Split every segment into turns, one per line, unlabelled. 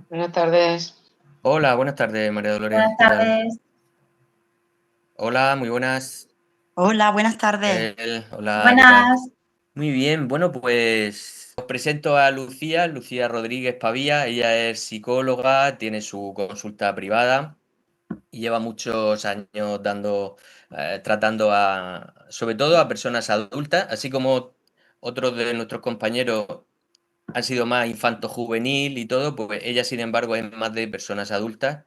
Buenas tardes.
Hola, buenas tardes, María Dolores,
Buenas
¿qué tal?
tardes.
Hola, muy buenas.
Hola, buenas tardes.
Hola, ¿qué tal?
Buenas.
Muy bien, bueno, pues os presento a Lucía Rodríguez Pavía. Ella es psicóloga, tiene su consulta privada y lleva muchos años tratando sobre todo a personas adultas, así como otros de nuestros compañeros han sido más infanto-juvenil y todo, pues ella, sin embargo, es más de personas adultas.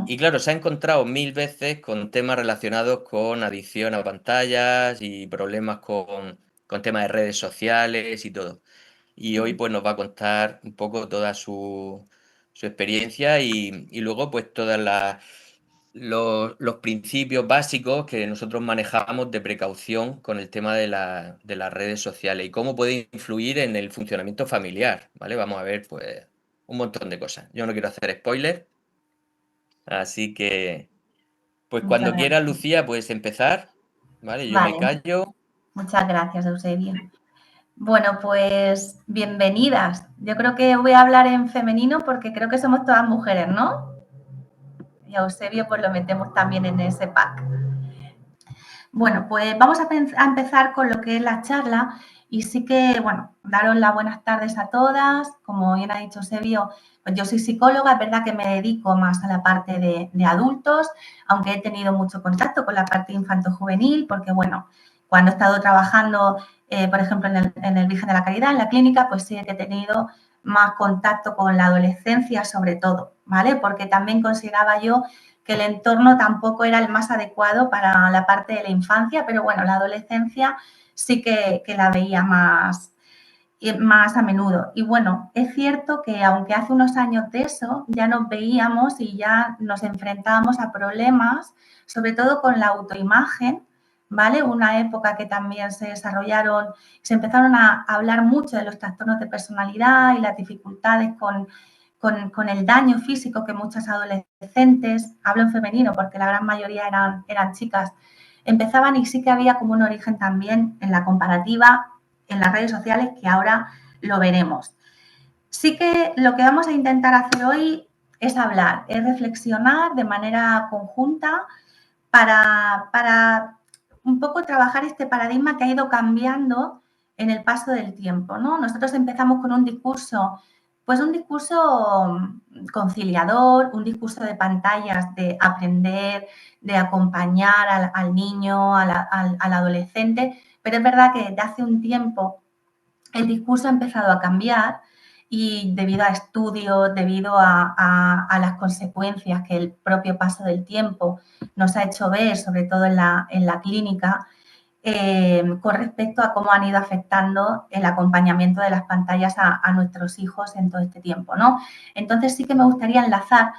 Y claro, se ha encontrado 1000 veces con temas relacionados con adicción a pantallas y problemas con temas de redes sociales y todo. Y hoy pues nos va a contar un poco toda su experiencia y luego pues todos los principios básicos que nosotros manejamos de precaución con el tema de las redes sociales y cómo puede influir en el funcionamiento familiar, ¿vale? Vamos a ver pues un montón de cosas. Yo no quiero hacer spoilers, así que... Pues
Muchas
cuando quieras,
gracias.
Lucía, puedes empezar, ¿vale? Yo me
Vale,
callo.
muchas gracias, Eusebio. Bueno, pues bienvenidas. Yo creo que voy a hablar en femenino porque creo que somos todas mujeres, ¿no? Y a Eusebio pues lo metemos también en ese pack. Bueno, pues vamos a empezar con lo que es la charla y sí que, bueno, daros las buenas tardes a todas. Como bien ha dicho Eusebio, pues yo soy psicóloga, es verdad que me dedico más a la parte de adultos, aunque he tenido mucho contacto con la parte infanto-juvenil, porque, bueno, cuando he estado trabajando, por ejemplo, en el Virgen de la Caridad, en la clínica, pues sí que he tenido más contacto con la adolescencia sobre todo, ¿vale? Porque también consideraba yo que el entorno tampoco era el más adecuado para la parte de la infancia, pero bueno, la adolescencia sí que la veía más a menudo. Y bueno, es cierto que aunque hace unos años de eso, ya nos veíamos y ya nos enfrentábamos a problemas, sobre todo con la autoimagen, ¿vale? Una época que también se desarrollaron, se empezaron a hablar mucho de los trastornos de personalidad y las dificultades con el daño físico que muchas adolescentes, hablo en femenino porque la gran mayoría eran chicas, empezaban y sí que había como un origen también en la comparativa en las redes sociales que ahora lo veremos. Sí que lo que vamos a intentar hacer hoy es hablar, es reflexionar de manera conjunta para un poco trabajar este paradigma que ha ido cambiando en el paso del tiempo, ¿no? Nosotros empezamos con un discurso, pues un discurso conciliador, un discurso de pantallas, de aprender, de acompañar al niño, al adolescente, pero es verdad que desde hace un tiempo el discurso ha empezado a cambiar y debido a estudios, debido a las consecuencias que el propio paso del tiempo nos ha hecho ver, sobre todo en la clínica, con respecto a cómo han ido afectando el acompañamiento de las pantallas a nuestros hijos en todo este tiempo, ¿no? Entonces sí que me gustaría enlazar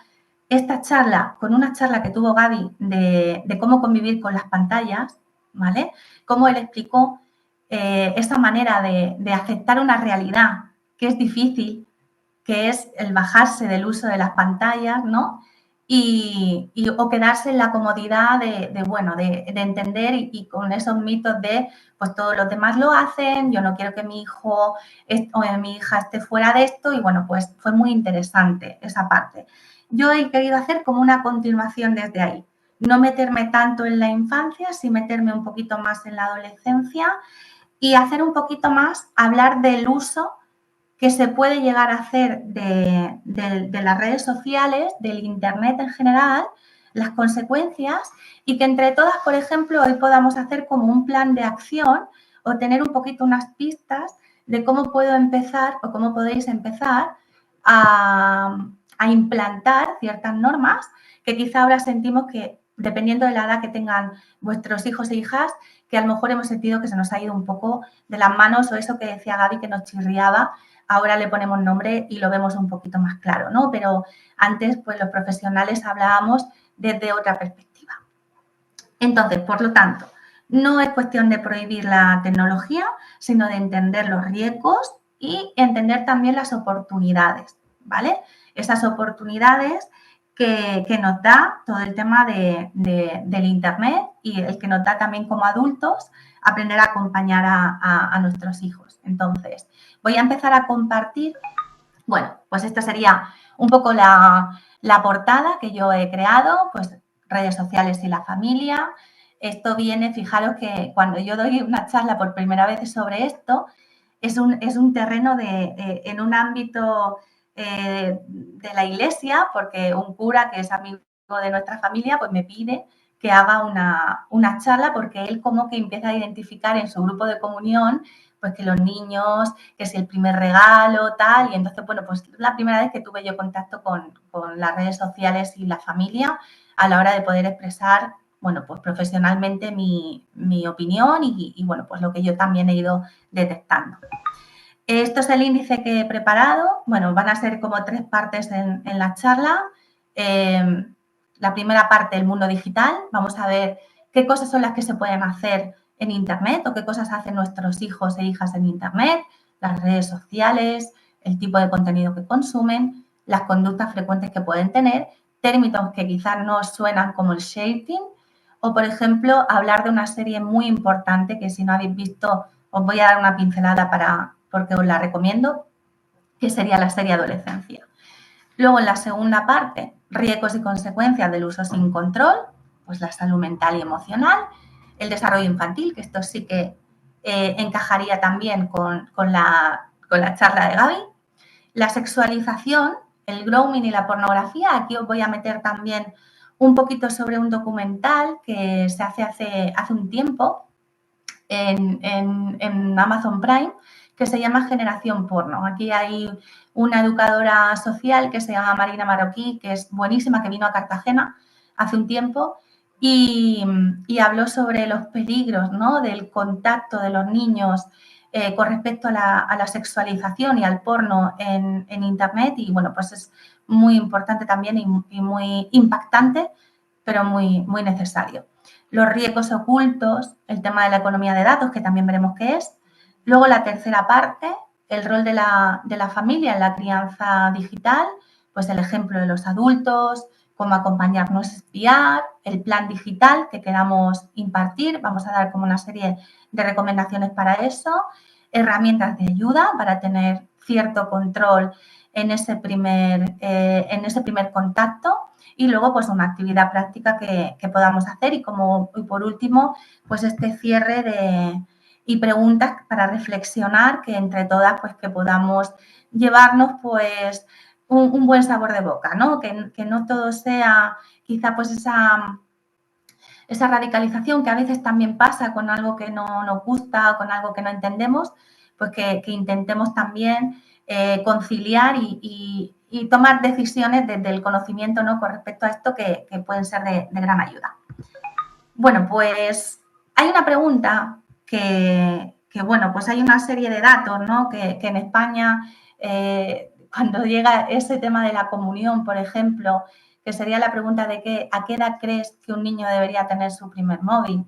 esta charla con una charla que tuvo Gaby de cómo convivir con las pantallas, ¿vale? Cómo él explicó esa manera de aceptar una realidad que es difícil, que es el bajarse del uso de las pantallas, ¿no? O quedarse en la comodidad de entender y con esos mitos de, pues todos los demás lo hacen, yo no quiero que mi hijo o mi hija esté fuera de esto y bueno, pues fue muy interesante esa parte. Yo he querido hacer como una continuación desde ahí, no meterme tanto en la infancia, sí meterme un poquito más en la adolescencia y hacer un poquito más, hablar del uso que se puede llegar a hacer de las redes sociales, del Internet en general, las consecuencias y que entre todas, por ejemplo, hoy podamos hacer como un plan de acción o tener un poquito unas pistas de cómo puedo empezar o cómo podéis empezar a implantar ciertas normas que quizá ahora sentimos que, dependiendo de la edad que tengan vuestros hijos e hijas, que a lo mejor hemos sentido que se nos ha ido un poco de las manos o eso que decía Gaby que nos chirriaba, ahora le ponemos nombre y lo vemos un poquito más claro, ¿no? Pero antes, pues los profesionales hablábamos desde otra perspectiva. Entonces, por lo tanto, no es cuestión de prohibir la tecnología, sino de entender los riesgos y entender también las oportunidades, ¿vale? Esas oportunidades que nos da todo el tema del Internet y el que nos da también como adultos aprender a acompañar a nuestros hijos. Entonces, voy a empezar a compartir Bueno, pues esta sería un poco la portada que yo he creado, pues redes sociales y la familia. Esto viene, fijaros que cuando yo doy una charla por primera vez sobre esto, es un terreno en un ámbito de la iglesia, porque un cura que es amigo de nuestra familia, pues me pide que haga una charla porque él como que empieza a identificar en su grupo de comunión pues que los niños, que es el primer regalo, tal, y entonces, bueno, pues la primera vez que tuve yo contacto con las redes sociales y la familia a la hora de poder expresar, bueno, pues profesionalmente mi opinión y, bueno, pues lo que yo también he ido detectando. Esto es el índice que he preparado, bueno, van a ser como 3 partes en la charla. La primera parte, el mundo digital, vamos a ver qué cosas son las que se pueden hacer en Internet o qué cosas hacen nuestros hijos e hijas en Internet, las redes sociales, el tipo de contenido que consumen, las conductas frecuentes que pueden tener, términos que quizás no suenan como el shaping o, por ejemplo, hablar de una serie muy importante que si no habéis visto os voy a dar una pincelada porque os la recomiendo, que sería la serie Adolescencia. Luego, en la segunda parte, riesgos y consecuencias del uso sin control, pues la salud mental y emocional, el desarrollo infantil, que esto sí que encajaría también con la charla de Gaby, la sexualización, el grooming y la pornografía. Aquí os voy a meter también un poquito sobre un documental que se hace un tiempo en Amazon Prime, que se llama Generación Porno. Aquí hay una educadora social que se llama Marina Marroquí, que es buenísima, que vino a Cartagena hace un tiempo y habló sobre los peligros, ¿no?, del contacto de los niños con respecto a la sexualización y al porno en Internet y, bueno, pues es muy importante también y muy impactante, pero muy, muy necesario. Los riesgos ocultos, el tema de la economía de datos, que también veremos qué es. Luego, la tercera parte, el rol de la familia en la crianza digital, pues el ejemplo de los adultos, cómo acompañarnos, espiar, el plan digital que queramos impartir. Vamos a dar como una serie de recomendaciones para eso, herramientas de ayuda para tener cierto control en ese primer contacto y luego pues una actividad práctica que podamos hacer y por último pues este cierre y preguntas para reflexionar que entre todas pues que podamos llevarnos pues un buen sabor de boca, ¿no? Que no todo sea quizá pues esa radicalización que a veces también pasa con algo que no nos gusta o con algo que no entendemos, pues que intentemos también conciliar y tomar decisiones desde el conocimiento, ¿no?, con respecto a esto que pueden ser de gran ayuda. Bueno, pues hay una pregunta que bueno, pues hay una serie de datos, ¿no?, que en España, cuando llega ese tema de la comunión, por ejemplo, que sería la pregunta de ¿a qué edad crees que un niño debería tener su primer móvil?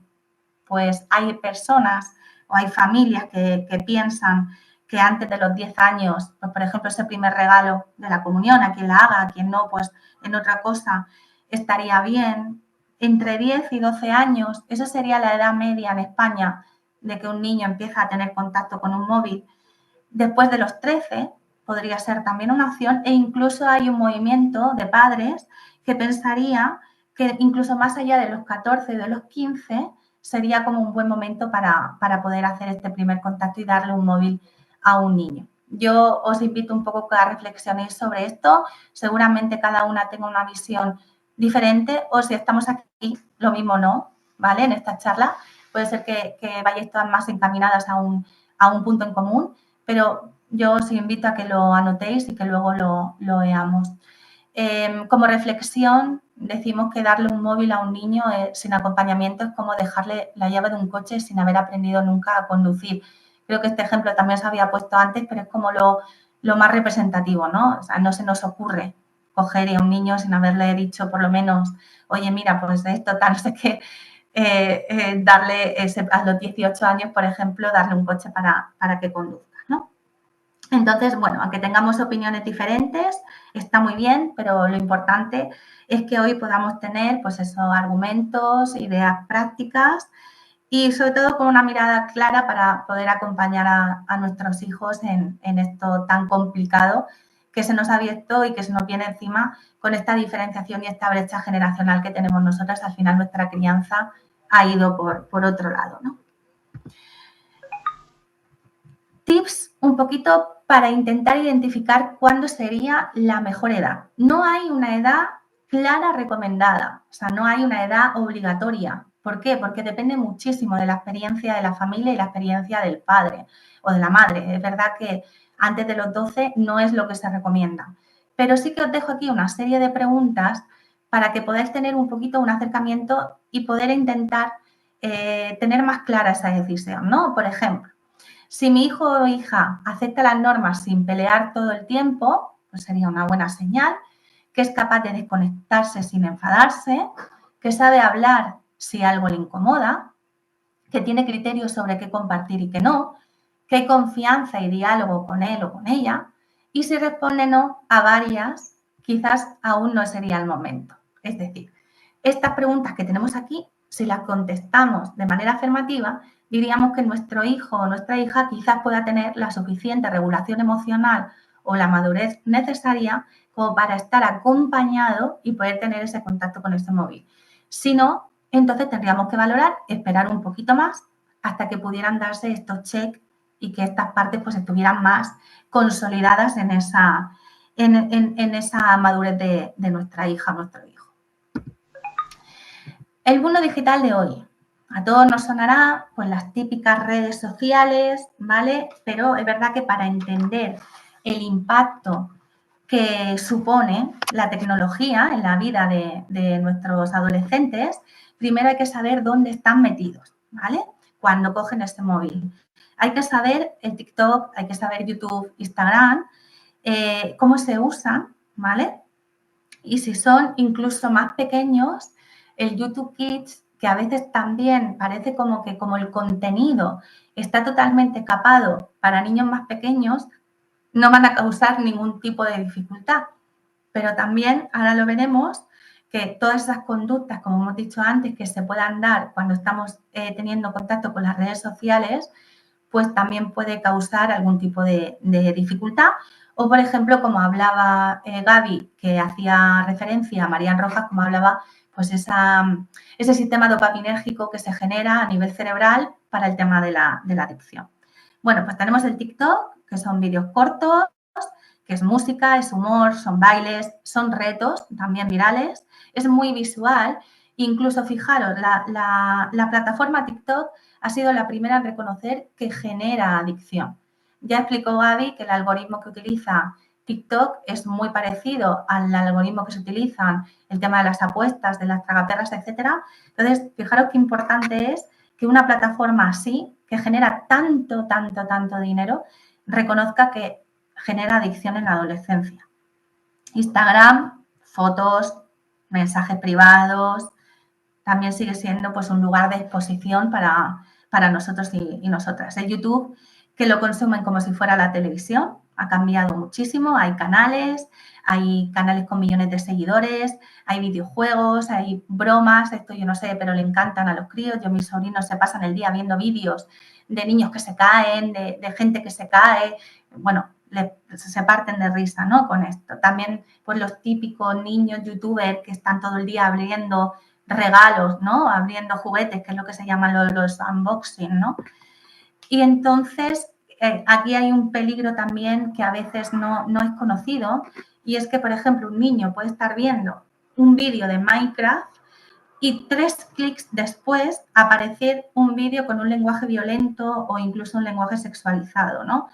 Pues hay personas o hay familias que piensan que antes de los 10 años, pues por ejemplo, ese primer regalo de la comunión, a quien la haga, a quien no, pues en otra cosa estaría bien. Entre 10 y 12 años, esa sería la edad media en España de que un niño empieza a tener contacto con un móvil. Después de los 13 podría ser también una opción e incluso hay un movimiento de padres que pensaría que incluso más allá de los 14 y de los 15 sería como un buen momento para poder hacer este primer contacto y darle un móvil a un niño. Yo os invito un poco a reflexionéis sobre esto. Seguramente cada una tenga una visión diferente o si estamos aquí, lo mismo no, ¿vale? En esta charla puede ser que vayáis todas más encaminadas a un punto en común, pero yo os invito a que lo anotéis y que luego lo veamos. Como reflexión, decimos que darle un móvil a un niño sin acompañamiento es como dejarle la llave de un coche sin haber aprendido nunca a conducir. Creo que este ejemplo también se había puesto antes, pero es como lo más representativo, ¿no? O sea, no se nos ocurre coger a un niño sin haberle dicho por lo menos, oye, mira, pues esto tal, no sé qué, darle a los 18 años, por ejemplo, darle un coche para que conduzca, ¿no? Entonces, bueno, aunque tengamos opiniones diferentes, está muy bien, pero lo importante es que hoy podamos tener, pues esos argumentos, ideas prácticas y sobre todo con una mirada clara para poder acompañar a nuestros hijos en esto tan complicado que se nos ha abierto y que se nos viene encima con esta diferenciación y esta brecha generacional que tenemos nosotras. Al final nuestra crianza ha ido por otro lado, ¿no? Tips un poquito para intentar identificar cuándo sería la mejor edad. No hay una edad clara recomendada, o sea, no hay una edad obligatoria. ¿Por qué? Porque depende muchísimo de la experiencia de la familia y la experiencia del padre o de la madre. Es verdad que antes de los 12 no es lo que se recomienda. Pero sí que os dejo aquí una serie de preguntas para que podáis tener un poquito un acercamiento y poder intentar tener más clara esa decisión, ¿no? Por ejemplo, si mi hijo o hija acepta las normas sin pelear todo el tiempo, pues sería una buena señal, que es capaz de desconectarse sin enfadarse, que sabe hablar si algo le incomoda, que tiene criterios sobre qué compartir y qué no, que hay confianza y diálogo con él o con ella, y si responde no a varias, quizás aún no sería el momento. Es decir, estas preguntas que tenemos aquí, si las contestamos de manera afirmativa, diríamos que nuestro hijo o nuestra hija quizás pueda tener la suficiente regulación emocional o la madurez necesaria como para estar acompañado y poder tener ese contacto con ese móvil. Si no, entonces tendríamos que valorar, esperar un poquito más hasta que pudieran darse estos checks y que estas partes pues estuvieran más consolidadas en esa madurez de nuestra hija o nuestro hijo. El mundo digital de hoy. A todos nos sonará pues las típicas redes sociales, ¿vale? Pero es verdad que para entender el impacto que supone la tecnología en la vida de nuestros adolescentes, primero hay que saber dónde están metidos, ¿vale? Cuando cogen este móvil. Hay que saber el TikTok, hay que saber YouTube, Instagram, cómo se usan, ¿vale? Y si son incluso más pequeños, el YouTube Kids, que a veces también parece como que como el contenido está totalmente capado para niños más pequeños, no van a causar ningún tipo de dificultad. Pero también, ahora lo veremos, que todas esas conductas, como hemos dicho antes, que se puedan dar cuando estamos teniendo contacto con las redes sociales, pues también puede causar algún tipo de dificultad. O, por ejemplo, como hablaba Gaby, que hacía referencia a Marian Rojas, como hablaba, pues ese sistema dopaminérgico que se genera a nivel cerebral para el tema de la adicción. Bueno, pues tenemos el TikTok, que son vídeos cortos, que es música, es humor, son bailes, son retos también virales, es muy visual. Incluso, fijaros, la plataforma TikTok ha sido la primera en reconocer que genera adicción. Ya explicó Gaby que el algoritmo que utiliza TikTok es muy parecido al algoritmo que se utiliza el tema de las apuestas, de las tragaperras, etcétera. Entonces, fijaros qué importante es que una plataforma así, que genera tanto dinero, reconozca que genera adicción en la adolescencia. Instagram, fotos, mensajes privados, también sigue siendo pues un lugar de exposición para nosotros y nosotras. El YouTube, que lo consumen como si fuera la televisión, ha cambiado muchísimo. Hay canales con millones de seguidores, hay videojuegos, hay bromas, esto yo no sé, pero le encantan a los críos. Mis sobrinos se pasan el día viendo vídeos de niños que se caen, de gente que se cae. Bueno, se parten de risa, ¿no? Con esto. También pues los típicos niños youtubers que están todo el día abriendo regalos, ¿no? Abriendo juguetes, que es lo que se llaman los unboxing, ¿no? Y entonces aquí hay un peligro también que a veces no es conocido, y es que, por ejemplo, un niño puede estar viendo un vídeo de Minecraft y 3 clics después aparecer un vídeo con un lenguaje violento o incluso un lenguaje sexualizado, ¿no?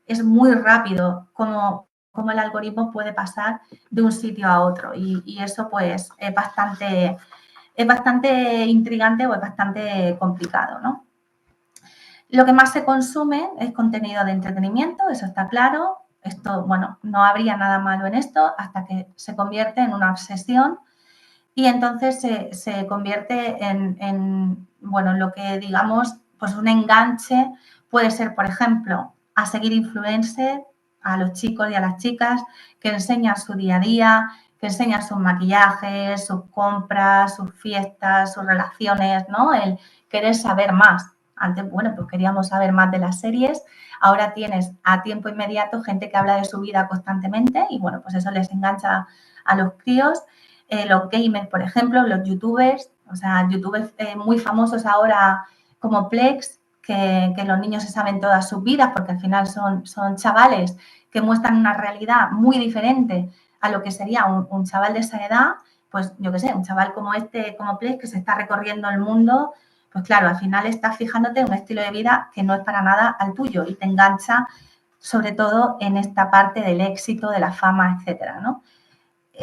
Es muy rápido como el algoritmo puede pasar de un sitio a otro, y eso pues es bastante intrigante o es bastante complicado, ¿no? Lo que más se consume es contenido de entretenimiento, eso está claro. Esto, bueno, no habría nada malo en esto hasta que se convierte en una obsesión y entonces se convierte en lo que digamos, pues un enganche. Puede ser, por ejemplo, a seguir influencers, a los chicos y a las chicas que enseñan su día a día, que enseñan sus maquillajes, sus compras, sus fiestas, sus relaciones, ¿no? El querer saber más. Antes, bueno, pues queríamos saber más de las series. Ahora tienes a tiempo inmediato gente que habla de su vida constantemente y, bueno, pues eso les engancha a los críos. Los gamers, por ejemplo, los youtubers, o sea, youtubers muy famosos ahora como Plex, que los niños se saben todas sus vidas porque al final son chavales que muestran una realidad muy diferente a lo que sería un chaval de esa edad, pues yo qué sé, un chaval como como Plex, que se está recorriendo el mundo, pues claro, al final estás fijándote en un estilo de vida que no es para nada al tuyo y te engancha sobre todo en esta parte del éxito, de la fama, etcétera, ¿no?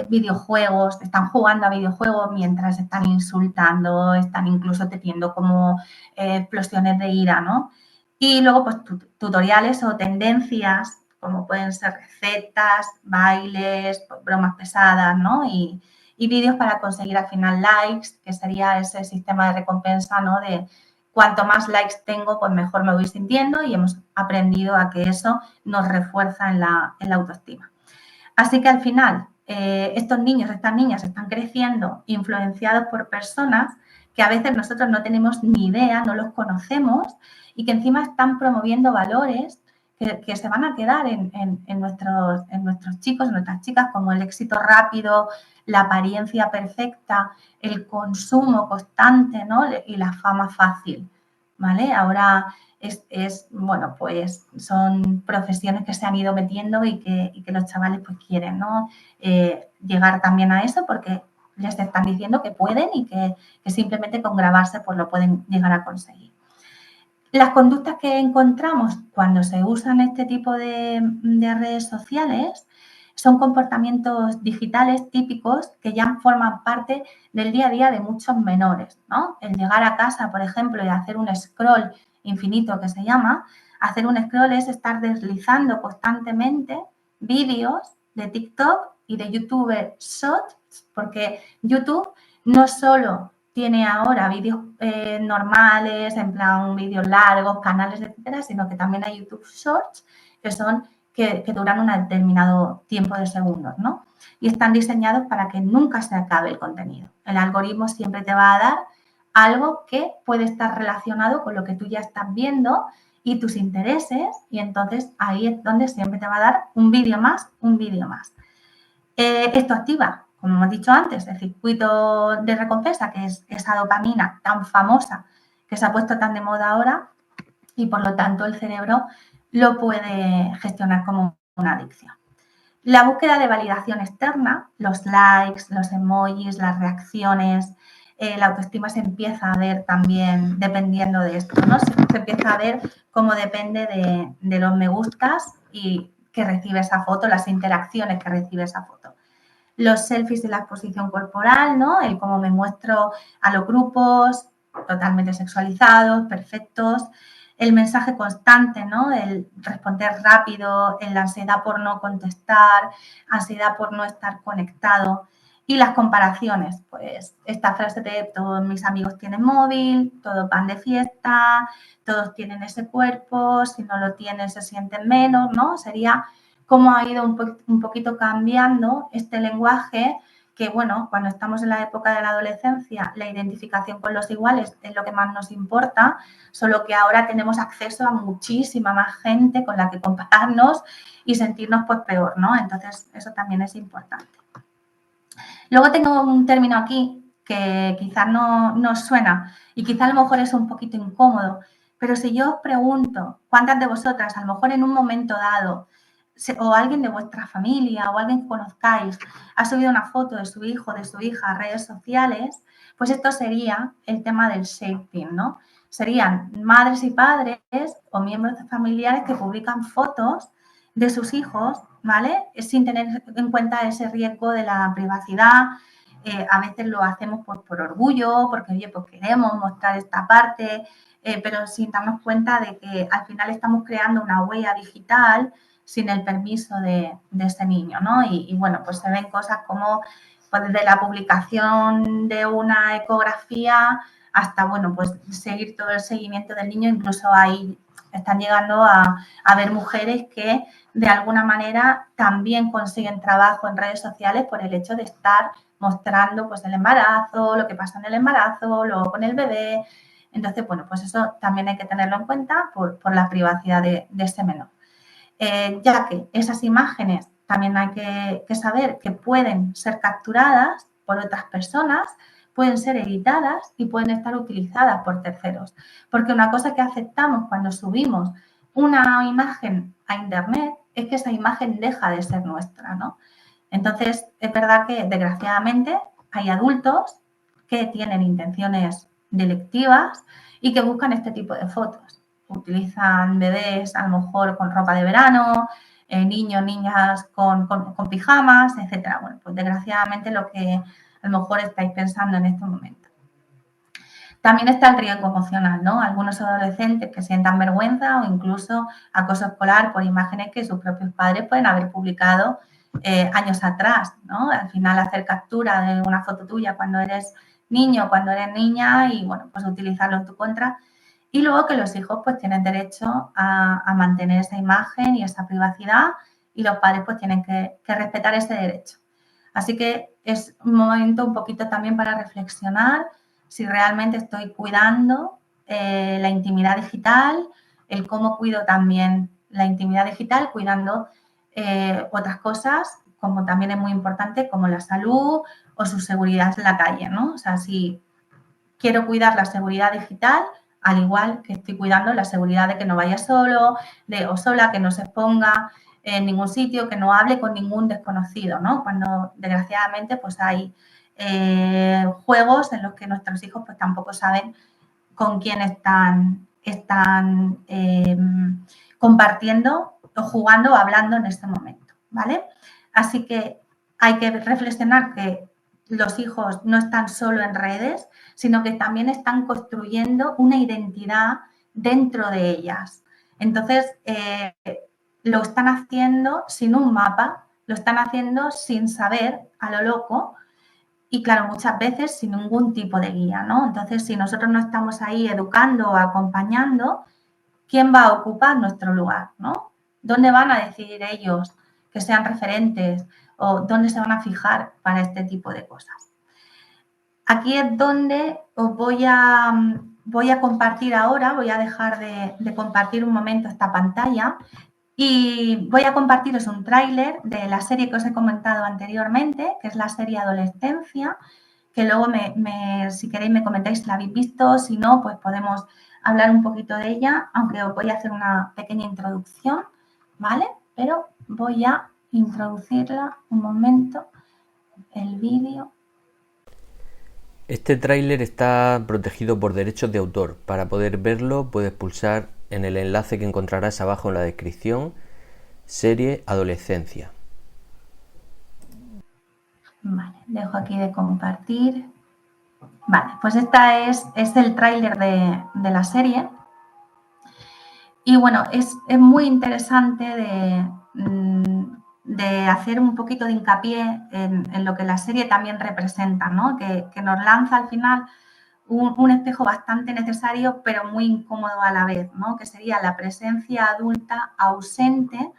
Videojuegos, están jugando a videojuegos mientras están insultando, están incluso teniendo como explosiones de ira, ¿no? Y luego, pues, tutoriales o tendencias, como pueden ser recetas, bailes, bromas pesadas, ¿no? Y vídeos para conseguir al final likes, que sería ese sistema de recompensa, ¿no? De cuanto más likes tengo, pues mejor me voy sintiendo y hemos aprendido a que eso nos refuerza en la autoestima. Así que al final, estos niños, estas niñas están creciendo influenciados por personas que a veces nosotros no tenemos ni idea, no los conocemos y que encima están promoviendo valores que se van a quedar en nuestros chicos, en nuestras chicas, como el éxito rápido, la apariencia perfecta, el consumo constante, ¿no? Y la fama fácil, ¿vale? Ahora bueno, pues son profesiones que se han ido metiendo y que los chavales pues quieren, ¿no? Llegar también a eso porque les están diciendo que pueden y que simplemente con grabarse pues lo pueden llegar a conseguir. Las conductas que encontramos cuando se usan este tipo de redes sociales son comportamientos digitales típicos que ya forman parte del día a día de muchos menores, ¿no? El llegar a casa, por ejemplo, y hacer un scroll infinito que se llama, hacer un scroll es estar deslizando constantemente vídeos de TikTok y de YouTube Shorts, porque YouTube no solo tiene ahora vídeos normales, en plan vídeos largos, canales, etcétera, sino que también hay YouTube Shorts que son que duran un determinado tiempo de segundos, ¿no? Y están diseñados para que nunca se acabe el contenido. El algoritmo siempre te va a dar algo que puede estar relacionado con lo que tú ya estás viendo y tus intereses y entonces ahí es donde siempre te va a dar un vídeo más, un vídeo más. Esto activa, como hemos dicho antes, el circuito de recompensa, que es esa dopamina tan famosa que se ha puesto tan de moda ahora y por lo tanto el cerebro lo puede gestionar como una adicción. La búsqueda de validación externa, los likes, los emojis, las reacciones, la autoestima se empieza a ver también dependiendo de esto, ¿no? Se empieza a ver cómo depende de los me gustas y que recibe esa foto, las interacciones que recibe esa foto. Los selfies y la exposición corporal, ¿no? El cómo me muestro a los grupos, totalmente sexualizados, perfectos. El mensaje constante, ¿no? El responder rápido, la ansiedad por no contestar, ansiedad por no estar conectado. Y las comparaciones, pues esta frase de todos mis amigos tienen móvil, todos van de fiesta, todos tienen ese cuerpo, si no lo tienen se sienten menos, ¿no? Sería cómo ha ido un poquito cambiando este lenguaje que, bueno, cuando estamos en la época de la adolescencia, la identificación con los iguales es lo que más nos importa, solo que ahora tenemos acceso a muchísima más gente con la que compararnos y sentirnos pues peor, ¿no? Entonces, eso también es importante. Luego tengo un término aquí que quizás no os suena y quizás a lo mejor es un poquito incómodo, pero si yo os pregunto cuántas de vosotras, a lo mejor en un momento dado, o alguien de vuestra familia o alguien que conozcáis ha subido una foto de su hijo, de su hija a redes sociales, pues esto sería el tema del shaping, ¿no? Serían madres y padres o miembros familiares que publican fotos de sus hijos, ¿vale? Sin tener en cuenta ese riesgo de la privacidad. A veces lo hacemos pues, por orgullo, porque oye, pues queremos mostrar esta parte, pero sin darnos cuenta de que al final estamos creando una huella digital sin el permiso de ese niño, ¿no? Y bueno, pues se ven cosas como pues desde la publicación de una ecografía hasta, bueno, pues seguir todo el seguimiento del niño, incluso ahí están llegando a ver mujeres que de alguna manera también consiguen trabajo en redes sociales por el hecho de estar mostrando pues el embarazo, lo que pasa en el embarazo, luego con el bebé, Entonces, bueno, pues eso también hay que tenerlo en cuenta por la privacidad de ese menor. Ya que esas imágenes también hay que saber que pueden ser capturadas por otras personas, pueden ser editadas y pueden estar utilizadas por terceros. Porque una cosa que aceptamos cuando subimos una imagen a Internet es que esa imagen deja de ser nuestra, ¿no? Entonces, es verdad que desgraciadamente hay adultos que tienen intenciones delictivas y que buscan este tipo de fotos. Utilizan bebés a lo mejor con ropa de verano, niños, niñas con pijamas, etcétera. Bueno, pues desgraciadamente lo que a lo mejor estáis pensando en este momento. También está el riesgo emocional, ¿no? Algunos adolescentes que sientan vergüenza o incluso acoso escolar por imágenes que sus propios padres pueden haber publicado años atrás, ¿no? Al final hacer captura de una foto tuya cuando eres niño, cuando eres niña y, bueno, pues utilizarlo en tu contra. Y luego que los hijos pues tienen derecho a mantener esa imagen y esa privacidad y los padres pues tienen que respetar ese derecho. Así que es un momento un poquito también para reflexionar si realmente estoy cuidando la intimidad digital, el cómo cuido también la intimidad digital, cuidando otras cosas, como también es muy importante, como la salud o su seguridad en la calle, ¿no? O sea, si quiero cuidar la seguridad digital, al igual que estoy cuidando la seguridad de que no vaya solo o sola, que no se exponga en ningún sitio, que no hable con ningún desconocido, ¿no? Cuando desgraciadamente pues hay juegos en los que nuestros hijos pues tampoco saben con quién están compartiendo o jugando o hablando en este momento, ¿vale? Así que hay que reflexionar que los hijos no están solo en redes, sino que también están construyendo una identidad dentro de ellas. Entonces, lo están haciendo sin un mapa, lo están haciendo sin saber, a lo loco, y claro, muchas veces sin ningún tipo de guía, ¿no? Entonces, si nosotros no estamos ahí educando o acompañando, ¿quién va a ocupar nuestro lugar, ¿no? ¿Dónde van a decidir ellos que sean referentes o dónde se van a fijar para este tipo de cosas? Aquí es donde os voy a compartir ahora, voy a dejar de compartir un momento esta pantalla y voy a compartiros un tráiler de la serie que os he comentado anteriormente, que es la serie Adolescencia, que luego si queréis me comentáis si la habéis visto, si no, pues podemos hablar un poquito de ella, aunque os voy a hacer una pequeña introducción, ¿vale? Pero voy a introducirla un momento, el vídeo.
Este tráiler está protegido por derechos de autor. Para poder verlo puedes pulsar en el enlace que encontrarás abajo en la descripción, serie Adolescencia.
Vale, dejo aquí de compartir. Vale, pues esta es el tráiler de la serie. Y bueno, es muy interesante de hacer un poquito de hincapié en lo que la serie también representa, ¿no? Que nos lanza al final un espejo bastante necesario, pero muy incómodo a la vez, ¿no? Que sería la presencia adulta ausente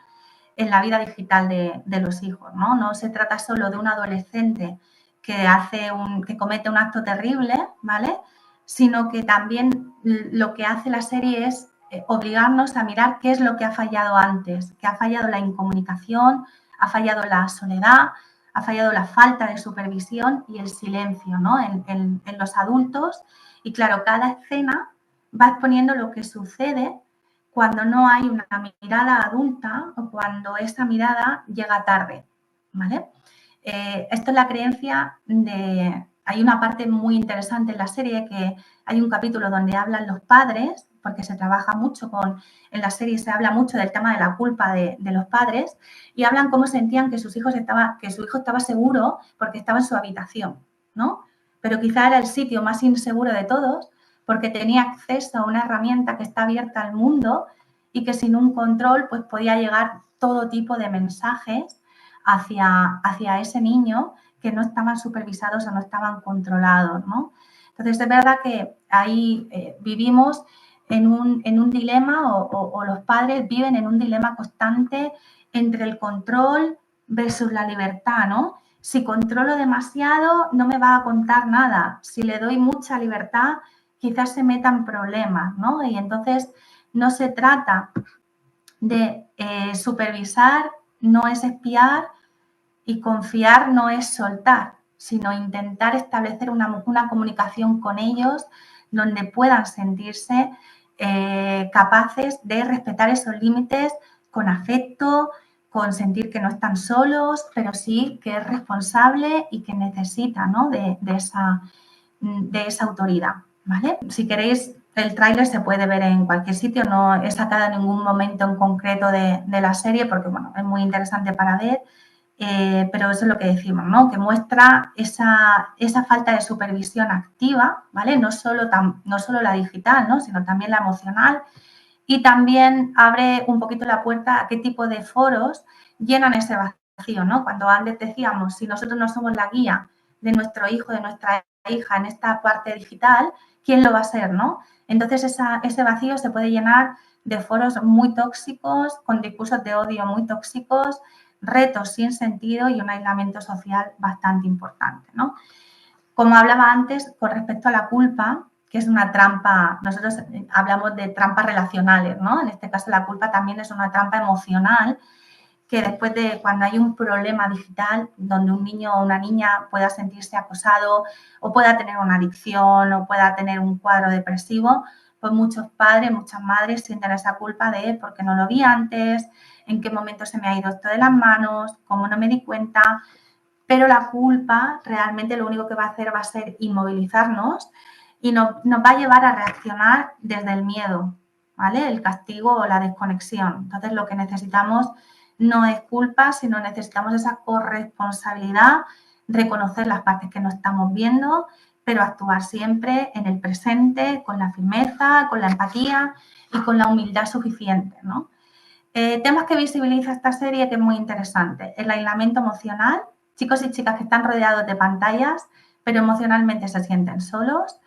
en la vida digital de los hijos, ¿no? No se trata solo de un adolescente que comete un acto terrible, ¿vale? Sino que también lo que hace la serie es obligarnos a mirar qué es lo que ha fallado antes, que ha fallado la incomunicación, ha fallado la soledad, ha fallado la falta de supervisión y el silencio, ¿no? En los adultos. Y claro, cada escena va exponiendo lo que sucede cuando no hay una mirada adulta o cuando esa mirada llega tarde, ¿vale? Esto es la creencia de... Hay una parte muy interesante en la serie que hay un capítulo donde hablan los padres, porque se trabaja mucho en la serie se habla mucho del tema de la culpa de los padres y hablan cómo sentían que su hijo estaba seguro porque estaba en su habitación, ¿no? Pero quizá era el sitio más inseguro de todos porque tenía acceso a una herramienta que está abierta al mundo y que sin un control pues podía llegar todo tipo de mensajes hacia ese niño que no estaban supervisados o no estaban controlados, ¿no? Entonces, es verdad que ahí vivimos en un dilema o los padres viven en un dilema constante entre el control versus la libertad, ¿no? Si controlo demasiado, no me va a contar nada. Si le doy mucha libertad, quizás se metan problemas, ¿no? Y entonces no se trata de supervisar, no es espiar, y confiar no es soltar, sino intentar establecer una comunicación con ellos donde puedan sentirse capaces de respetar esos límites con afecto, con sentir que no están solos, pero sí que es responsable y que necesita, ¿no?, de esa autoridad, ¿vale? Si queréis, el tráiler se puede ver en cualquier sitio, no he sacado ningún momento en concreto de la serie porque, bueno, es muy interesante para ver. Pero eso es lo que decimos, ¿no? Que muestra esa falta de supervisión activa, ¿vale? No solo la digital, ¿no?, sino también la emocional, y también abre un poquito la puerta a qué tipo de foros llenan ese vacío, ¿no? Cuando antes decíamos, si nosotros no somos la guía de nuestro hijo, de nuestra hija en esta parte digital, ¿quién lo va a ser, no? Entonces ese vacío se puede llenar de foros muy tóxicos, con discursos de odio muy tóxicos, retos sin sentido y un aislamiento social bastante importante, ¿no? Como hablaba antes, con respecto a la culpa, que es una trampa, nosotros hablamos de trampas relacionales, ¿no? En este caso la culpa también es una trampa emocional que después de cuando hay un problema digital donde un niño o una niña pueda sentirse acosado o pueda tener una adicción o pueda tener un cuadro depresivo, pues muchos padres, muchas madres sienten esa culpa de por qué no lo vi antes, en qué momento se me ha ido esto de las manos, cómo no me di cuenta. Pero la culpa realmente lo único que va a hacer va a ser inmovilizarnos y nos va a llevar a reaccionar desde el miedo, ¿vale? El castigo o la desconexión. Entonces, lo que necesitamos no es culpa, sino necesitamos esa corresponsabilidad, reconocer las partes que no estamos viendo, pero actuar siempre en el presente, con la firmeza, con la empatía y con la humildad suficiente, ¿no? Temas que visibiliza esta serie que es muy interesante. El aislamiento emocional, chicos y chicas que están rodeados de pantallas, pero emocionalmente se sienten solos.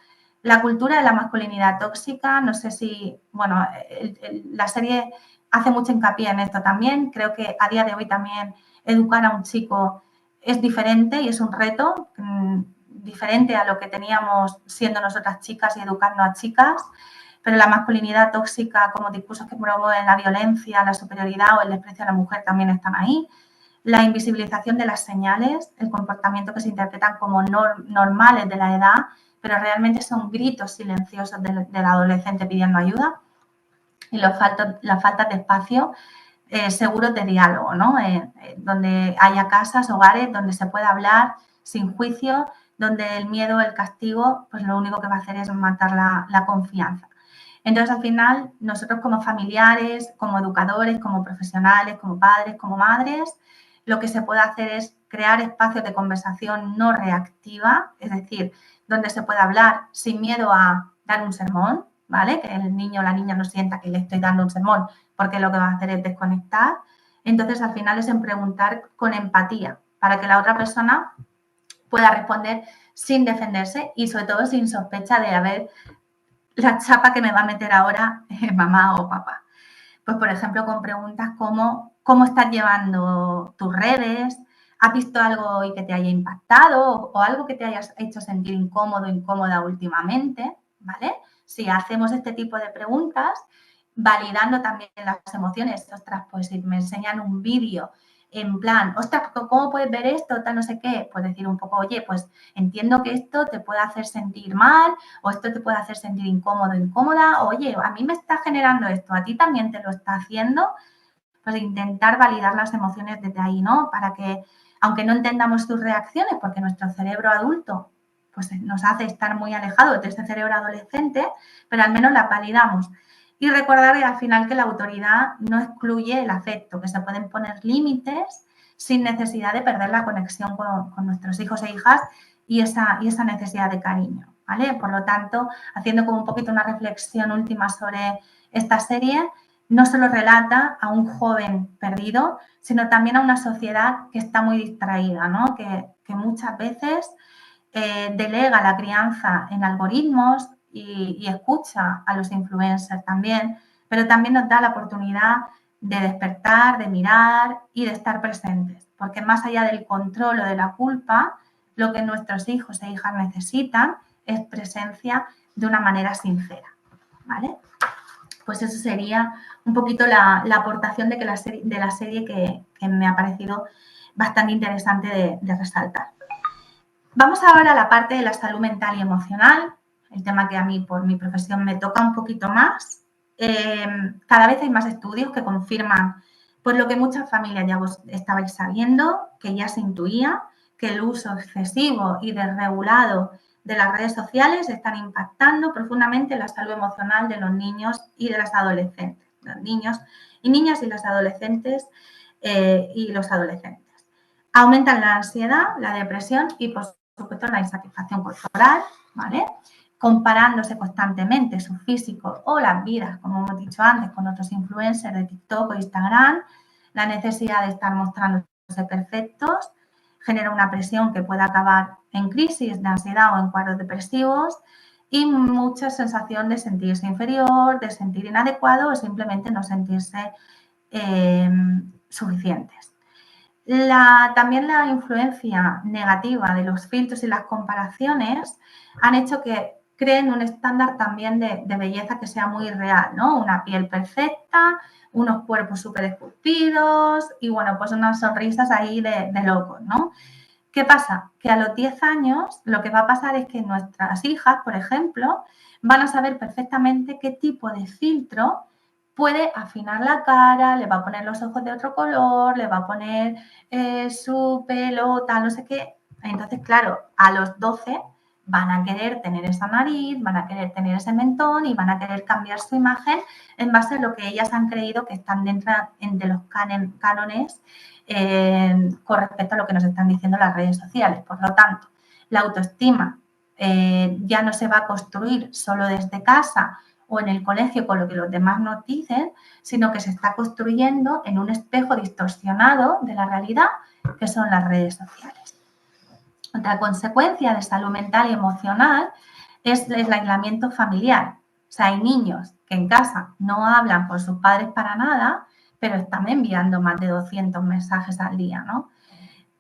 La cultura de la masculinidad tóxica, no sé si, bueno, la serie hace mucho hincapié en esto también. Creo que a día de hoy también educar a un chico es diferente y es un reto, diferente a lo que teníamos siendo nosotras chicas y educando a chicas. Pero la masculinidad tóxica, como discursos que promueven la violencia, la superioridad o el desprecio a la mujer también están ahí. La invisibilización de las señales, el comportamiento que se interpretan como normales de la edad, pero realmente son gritos silenciosos del adolescente pidiendo ayuda. Y la falta de espacio seguros de diálogo, ¿no? Donde haya casas, hogares, donde se pueda hablar sin juicio, donde el miedo, el castigo, pues lo único que va a hacer es matar la confianza. Entonces, al final, nosotros como familiares, como educadores, como profesionales, como padres, como madres, lo que se puede hacer es crear espacios de conversación no reactiva, es decir, donde se pueda hablar sin miedo a dar un sermón, ¿vale? Que el niño o la niña no sienta que le estoy dando un sermón, porque lo que va a hacer es desconectar. Entonces, al final es en preguntar con empatía, para que la otra persona pueda responder sin defenderse y sobre todo sin sospecha de haber la chapa que me va a meter ahora mamá o papá. Pues, por ejemplo, con preguntas como ¿cómo estás llevando tus redes? ¿Has visto algo y que te haya impactado o algo que te hayas hecho sentir incómodo, incómoda últimamente? ¿Vale? Si hacemos este tipo de preguntas, validando también las emociones, ostras, pues si me enseñan un vídeo en plan, ostras, ¿cómo puedes ver esto? Tal, no sé qué. Pues decir un poco, oye, pues entiendo que esto te puede hacer sentir mal o esto te puede hacer sentir incómodo, incómoda. Oye, a mí me está generando esto, a ti también te lo está haciendo. Pues intentar validar las emociones desde ahí, ¿no? Para que, aunque no entendamos sus reacciones, porque nuestro cerebro adulto pues nos hace estar muy alejados de este cerebro adolescente, pero al menos las validamos. Y recordar al final que la autoridad no excluye el afecto, que se pueden poner límites sin necesidad de perder la conexión con nuestros hijos e hijas y esa necesidad de cariño, ¿vale? Por lo tanto, haciendo como un poquito una reflexión última sobre esta serie, no solo relata a un joven perdido, sino también a una sociedad que está muy distraída, ¿no? Que muchas veces delega la crianza en algoritmos y escucha a los influencers también, pero también nos da la oportunidad de despertar, de mirar y de estar presentes, porque más allá del control o de la culpa, lo que nuestros hijos e hijas necesitan es presencia, de una manera sincera, ¿vale? Pues eso sería un poquito la aportación de la serie que me ha parecido bastante interesante de resaltar. Vamos ahora a la parte de la salud mental y emocional, el tema que a mí por mi profesión me toca un poquito más. Cada vez hay más estudios que confirman pues lo que muchas familias ya vos estabais sabiendo, que ya se intuía, que el uso excesivo y desregulado de las redes sociales están impactando profundamente la salud emocional de los niños y de las adolescentes, los niños y niñas y los adolescentes Aumentan la ansiedad, la depresión y, por supuesto, la insatisfacción corporal, ¿vale? Comparándose constantemente su físico o las vidas, como hemos dicho antes, con otros influencers de TikTok o Instagram, la necesidad de estar mostrándose perfectos, genera una presión que puede acabar en crisis de ansiedad o en cuadros depresivos y mucha sensación de sentirse inferior, de sentir inadecuado o simplemente no sentirse suficientes. También la influencia negativa de los filtros y las comparaciones han hecho que creen un estándar también de belleza que sea muy real, ¿no? Una piel perfecta, unos cuerpos súper esculpidos y, bueno, pues unas sonrisas ahí de locos, ¿no? ¿Qué pasa? Que a los 10 años lo que va a pasar es que nuestras hijas, por ejemplo, van a saber perfectamente qué tipo de filtro puede afinar la cara, le va a poner los ojos de otro color, le va a poner su pelo, tal, no sé qué. Entonces, claro, a los 12 van a querer tener esa nariz, van a querer tener ese mentón y van a querer cambiar su imagen en base a lo que ellas han creído que están dentro de los cánones con respecto a lo que nos están diciendo las redes sociales. Por lo tanto, la autoestima ya no se va a construir solo desde casa o en el colegio con lo que los demás nos dicen, sino que se está construyendo en un espejo distorsionado de la realidad que son las redes sociales. Otra consecuencia de salud mental y emocional es el aislamiento familiar. O sea, hay niños que en casa no hablan con sus padres para nada, pero están enviando más de 200 mensajes al día, ¿no?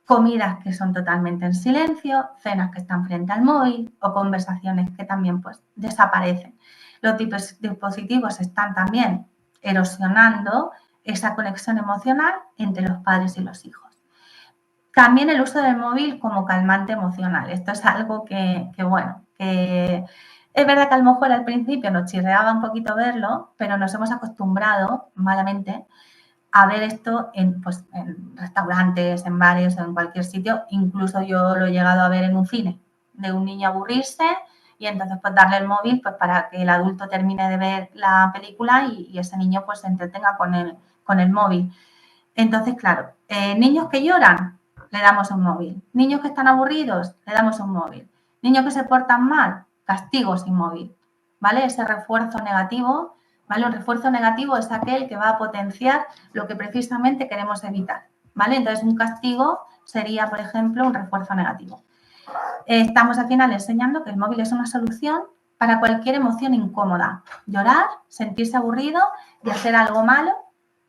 Comidas que son totalmente en silencio, cenas que están frente al móvil o conversaciones que también pues desaparecen. Los dispositivos están también erosionando esa conexión emocional entre los padres y los hijos. También el uso del móvil como calmante emocional. Esto es algo que es verdad que a lo mejor al principio nos chirreaba un poquito verlo, pero nos hemos acostumbrado malamente a ver esto en restaurantes, en bares o en cualquier sitio. Incluso yo lo he llegado a ver en un cine, de un niño aburrirse y entonces pues darle el móvil pues para que el adulto termine de ver la película y ese niño pues se entretenga con el móvil. Entonces, claro, niños que lloran, le damos un móvil. Niños que están aburridos, le damos un móvil. Niños que se portan mal, castigo sin móvil, ¿vale? Ese refuerzo negativo, ¿vale? Un refuerzo negativo es aquel que va a potenciar lo que precisamente queremos evitar, ¿vale? Entonces, un castigo sería, por ejemplo, un refuerzo negativo. Estamos al final enseñando que el móvil es una solución para cualquier emoción incómoda. Llorar, sentirse aburrido y hacer algo malo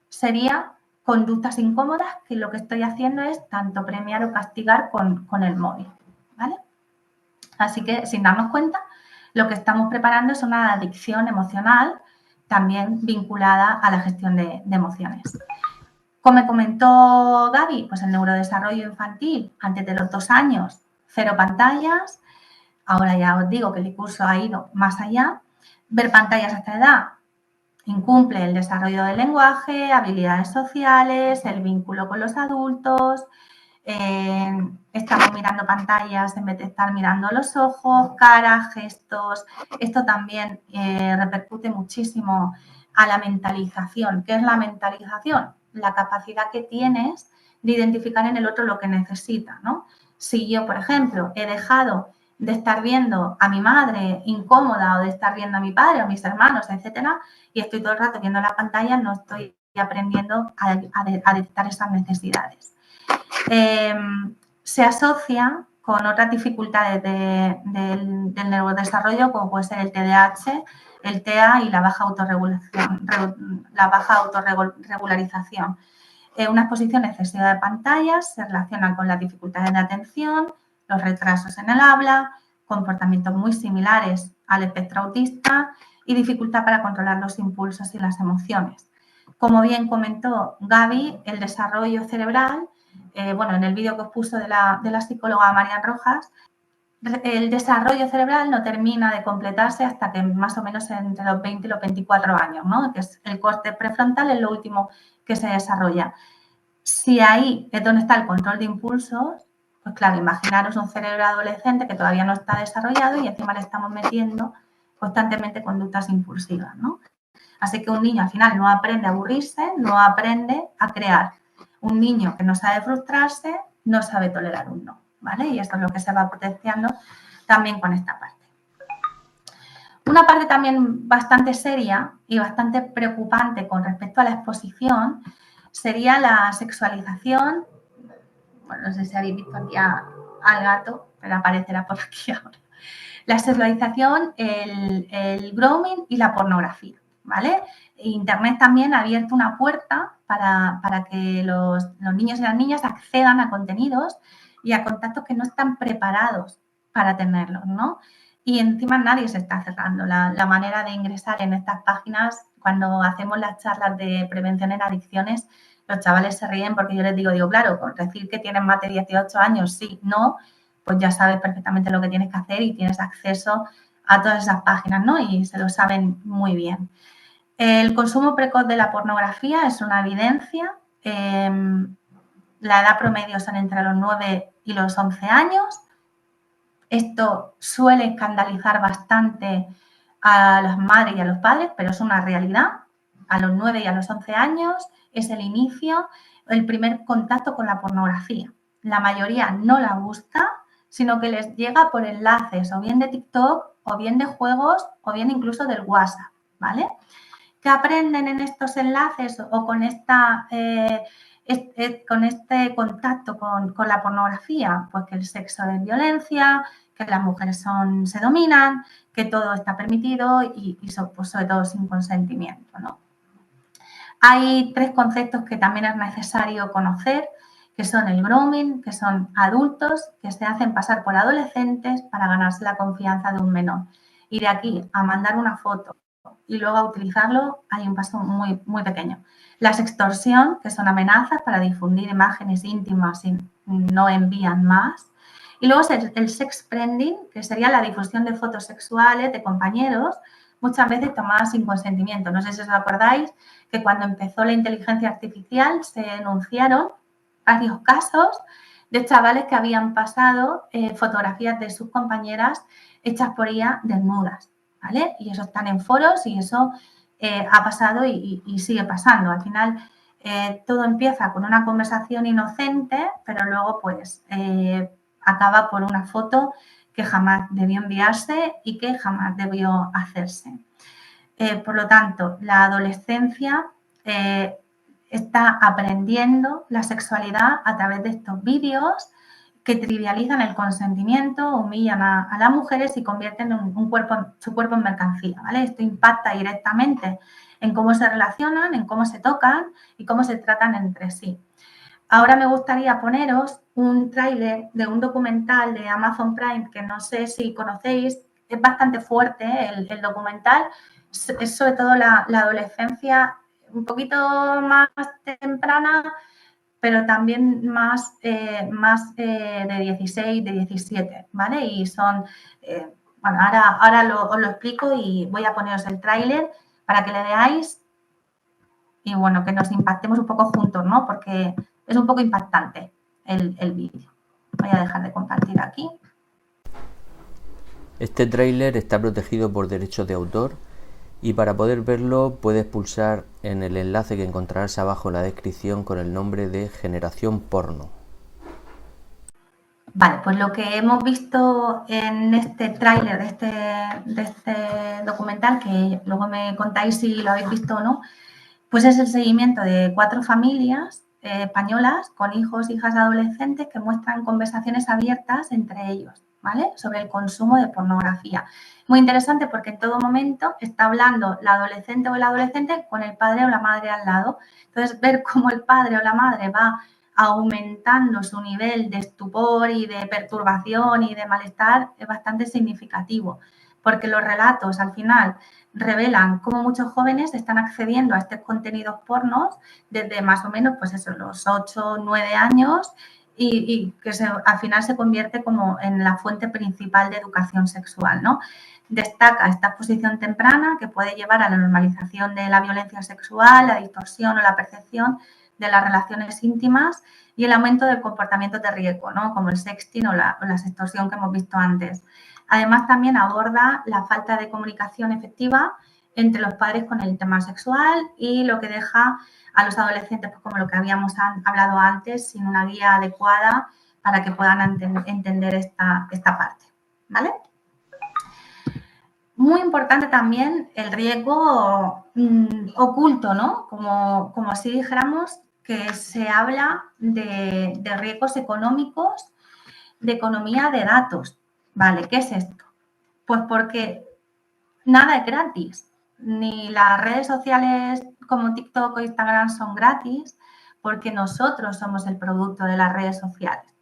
sería conductas incómodas que lo que estoy haciendo es tanto premiar o castigar con el móvil, ¿vale? Así que, sin darnos cuenta, lo que estamos preparando es una adicción emocional también vinculada a la gestión de emociones. Como comentó Gaby, pues el neurodesarrollo infantil, antes de los 2 años, 0 pantallas. Ahora ya os digo que el curso ha ido más allá. Ver pantallas a esta edad incumple el desarrollo del lenguaje, habilidades sociales, el vínculo con los adultos. Estamos mirando pantallas en vez de estar mirando los ojos, caras, gestos. Esto también repercute muchísimo a la mentalización. ¿Qué es la mentalización? La capacidad que tienes de identificar en el otro lo que necesita, ¿no? Si yo, por ejemplo, he dejado de estar viendo a mi madre incómoda o de estar viendo a mi padre o a mis hermanos, etcétera, y estoy todo el rato viendo la pantalla, no estoy aprendiendo a detectar esas necesidades. Se asocia con otras dificultades del neurodesarrollo, como puede ser el TDAH, el TEA y la baja autorregularización. Una exposición excesiva de pantallas se relaciona con las dificultades de atención, los retrasos en el habla, comportamientos muy similares al espectro autista y dificultad para controlar los impulsos y las emociones. Como bien comentó Gaby, el desarrollo cerebral, en el vídeo que os puso de la psicóloga Marian Rojas, el desarrollo cerebral no termina de completarse hasta que más o menos entre los 20 y los 24 años, ¿no? Que es el corte prefrontal, es lo último que se desarrolla. Si ahí es donde está el control de impulsos, pues claro, imaginaros un cerebro adolescente que todavía no está desarrollado y encima le estamos metiendo constantemente conductas impulsivas, ¿no? Así que un niño al final no aprende a aburrirse, no aprende a crear. Un niño que no sabe frustrarse, no sabe tolerar un no, ¿vale? Y esto es lo que se va potenciando también con esta parte. Una parte también bastante seria y bastante preocupante con respecto a la exposición sería la sexualización. Bueno, no sé si habéis visto aquí al gato, pero aparecerá por aquí ahora. La sexualización, el grooming y la pornografía, ¿vale? Internet también ha abierto una puerta para que los niños y las niñas accedan a contenidos y a contactos que no están preparados para tenerlos, ¿no? Y encima nadie se está cerrando. La manera de ingresar en estas páginas, cuando hacemos las charlas de prevención en adicciones, los chavales se ríen porque yo les digo, claro, por decir que tienen más de 18 años, sí, no, pues ya sabes perfectamente lo que tienes que hacer y tienes acceso a todas esas páginas, ¿no? Y se lo saben muy bien. El consumo precoz de la pornografía es una evidencia. La edad promedio son entre los 9 y los 11 años. Esto suele escandalizar bastante a las madres y a los padres, pero es una realidad. A los 9 y a los 11 años es el inicio, el primer contacto con la pornografía. La mayoría no la gusta, sino que les llega por enlaces o bien de TikTok, o bien de juegos, o bien incluso del WhatsApp, ¿vale? ¿Qué aprenden en estos enlaces o con este contacto con la pornografía? Pues que el sexo es violencia, que las mujeres se dominan, que todo está permitido y pues sobre todo sin consentimiento, ¿no? Hay 3 conceptos que también es necesario conocer, que son el grooming, que son adultos que se hacen pasar por adolescentes para ganarse la confianza de un menor. Y de aquí a mandar una foto y luego a utilizarlo hay un paso muy, muy pequeño. La sextorsión, que son amenazas para difundir imágenes íntimas y no envían más. Y luego el sex friending, que sería la difusión de fotos sexuales de compañeros, muchas veces tomadas sin consentimiento. No sé si os acordáis que cuando empezó la inteligencia artificial se denunciaron varios casos de chavales que habían pasado fotografías de sus compañeras hechas por IA desnudas, ¿vale? Y eso están en foros y eso ha pasado y sigue pasando. Al final todo empieza con una conversación inocente, pero luego pues acaba por una foto que jamás debió enviarse y que jamás debió hacerse. Por lo tanto, la adolescencia está aprendiendo la sexualidad a través de estos vídeos que trivializan el consentimiento, humillan a las mujeres y convierten su cuerpo en mercancía, ¿vale? Esto impacta directamente en cómo se relacionan, en cómo se tocan y cómo se tratan entre sí. Ahora me gustaría poneros un tráiler de un documental de Amazon Prime que no sé si conocéis, es bastante fuerte el documental, es sobre todo la adolescencia un poquito más temprana, pero también más de 16, de 17, ¿vale? Y son, bueno, ahora os lo explico y voy a poneros el tráiler para que le veáis y, bueno, que nos impactemos un poco juntos, ¿no? Porque es un poco impactante el vídeo. Voy a dejar de compartir aquí.
Este tráiler está protegido por derechos de autor y para poder verlo puedes pulsar en el enlace que encontrarás abajo en la descripción con el nombre de Generación Porno. Vale, pues lo que hemos visto en este tráiler de este documental, que luego me contáis si lo habéis visto o no, pues es el seguimiento de 4 familias españolas con hijos e hijas adolescentes que muestran conversaciones abiertas entre ellos, ¿vale? Sobre el consumo de pornografía. Muy interesante porque en todo momento está hablando la adolescente o el adolescente con el padre o la madre al lado. Entonces, ver cómo el padre o la madre va
aumentando su nivel de estupor y de perturbación y de malestar es bastante significativo, porque los relatos al final revelan cómo muchos jóvenes están accediendo a estos contenidos pornos desde más o menos, pues eso, los 8 o 9 años y que al final se convierte como en la fuente principal de educación sexual, ¿no? Destaca esta exposición temprana que puede llevar a la normalización de la violencia sexual, la distorsión o la percepción de las relaciones íntimas y el aumento del comportamiento de riesgo, ¿no? Como el sexting o la sextorsión que hemos visto antes. Además, también aborda la falta de comunicación efectiva entre los padres con el tema sexual y lo que deja a los adolescentes, pues como lo que habíamos hablado antes, sin una guía adecuada para que puedan entender esta parte, ¿vale? Muy importante también el riesgo oculto, ¿no? Como si dijéramos que se habla de riesgos económicos, de economía de datos, ¿vale? ¿Qué es esto? Pues porque nada es gratis, ni las redes sociales como TikTok o Instagram son gratis, porque nosotros somos el producto de las redes sociales.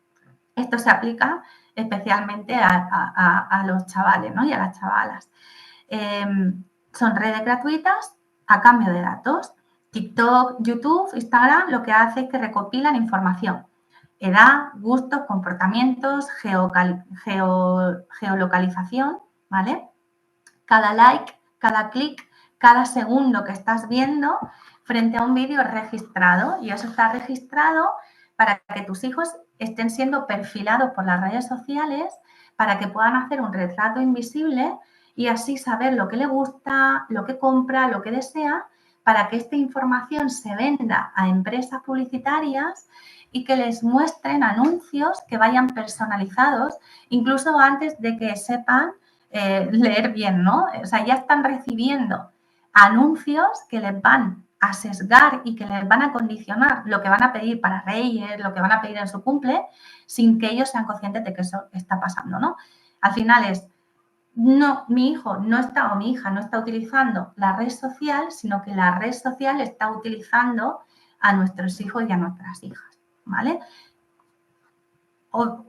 Esto se aplica especialmente a los chavales, ¿no? Y a las chavalas. Son redes gratuitas a cambio de datos. TikTok, YouTube, Instagram lo que hace es que recopilan información. Edad, gustos, comportamientos, geolocalización, ¿vale? Cada like, cada clic, cada segundo que estás viendo frente a un vídeo es registrado y eso está registrado para que tus hijos estén siendo perfilados por las redes sociales para que puedan hacer un retrato invisible y así saber lo que le gusta, lo que compra, lo que desea, para que esta información se venda a empresas publicitarias y que les muestren anuncios que vayan personalizados, incluso antes de que sepan leer bien, ¿no? O sea, ya están recibiendo anuncios que les van a sesgar y que les van a condicionar lo que van a pedir para Reyes, lo que van a pedir en su cumple, sin que ellos sean conscientes de que eso está pasando, ¿no? Al final es, no, mi hijo no está o mi hija no está utilizando la red social, sino que la red social está utilizando a nuestros hijos y a nuestras hijas, ¿vale?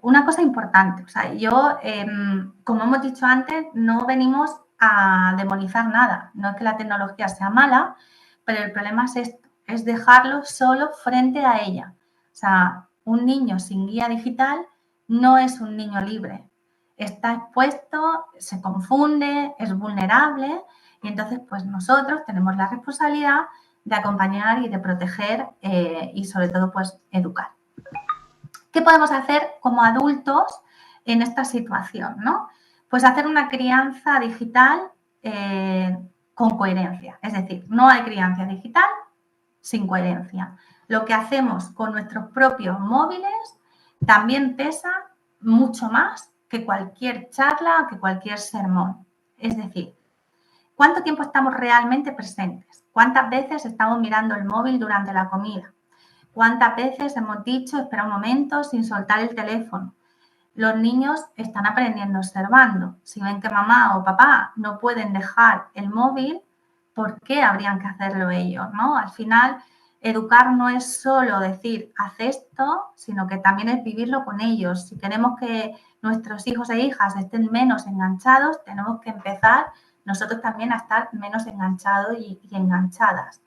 Una cosa importante, o sea, yo, como hemos dicho antes, no venimos a demonizar nada, no es que la tecnología sea mala, pero el problema es esto, es dejarlo solo frente a ella. O sea, un niño sin guía digital no es un niño libre, está expuesto, se confunde, es vulnerable y entonces pues nosotros tenemos la responsabilidad de acompañar y de proteger y sobre todo pues educar. ¿Qué podemos hacer como adultos en esta situación, ¿no? Pues hacer una crianza digital con coherencia. Es decir, no hay crianza digital sin coherencia. Lo que hacemos con nuestros propios móviles también pesa mucho más que cualquier charla, que cualquier sermón. Es decir, ¿cuánto tiempo estamos realmente presentes? ¿Cuántas veces estamos mirando el móvil durante la comida? ¿Cuántas veces hemos dicho, espera un momento, sin soltar el teléfono? Los niños están aprendiendo observando. Si ven que mamá o papá no pueden dejar el móvil, ¿por qué habrían que hacerlo ellos, ¿no? Al final, educar no es solo decir, haz esto, sino que también es vivirlo con ellos. Si queremos que nuestros hijos e hijas estén menos enganchados, tenemos que empezar nosotros también a estar menos enganchados y enganchadas.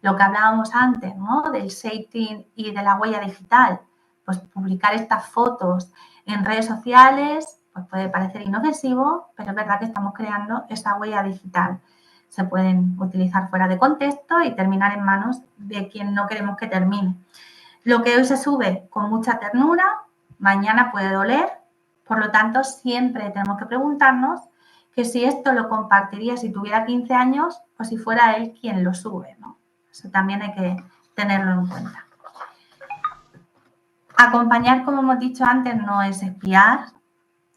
Lo que hablábamos antes, ¿no? Del safety y de la huella digital, pues publicar estas fotos en redes sociales pues puede parecer inofensivo, pero es verdad que estamos creando esa huella digital. Se pueden utilizar fuera de contexto y terminar en manos de quien no queremos que termine. Lo que hoy se sube con mucha ternura, mañana puede doler, por lo tanto siempre tenemos que preguntarnos que si esto lo compartiría si tuviera 15 años o si fuera él quien lo sube, ¿no? Eso también hay que tenerlo en cuenta. Acompañar, como hemos dicho antes, no es espiar.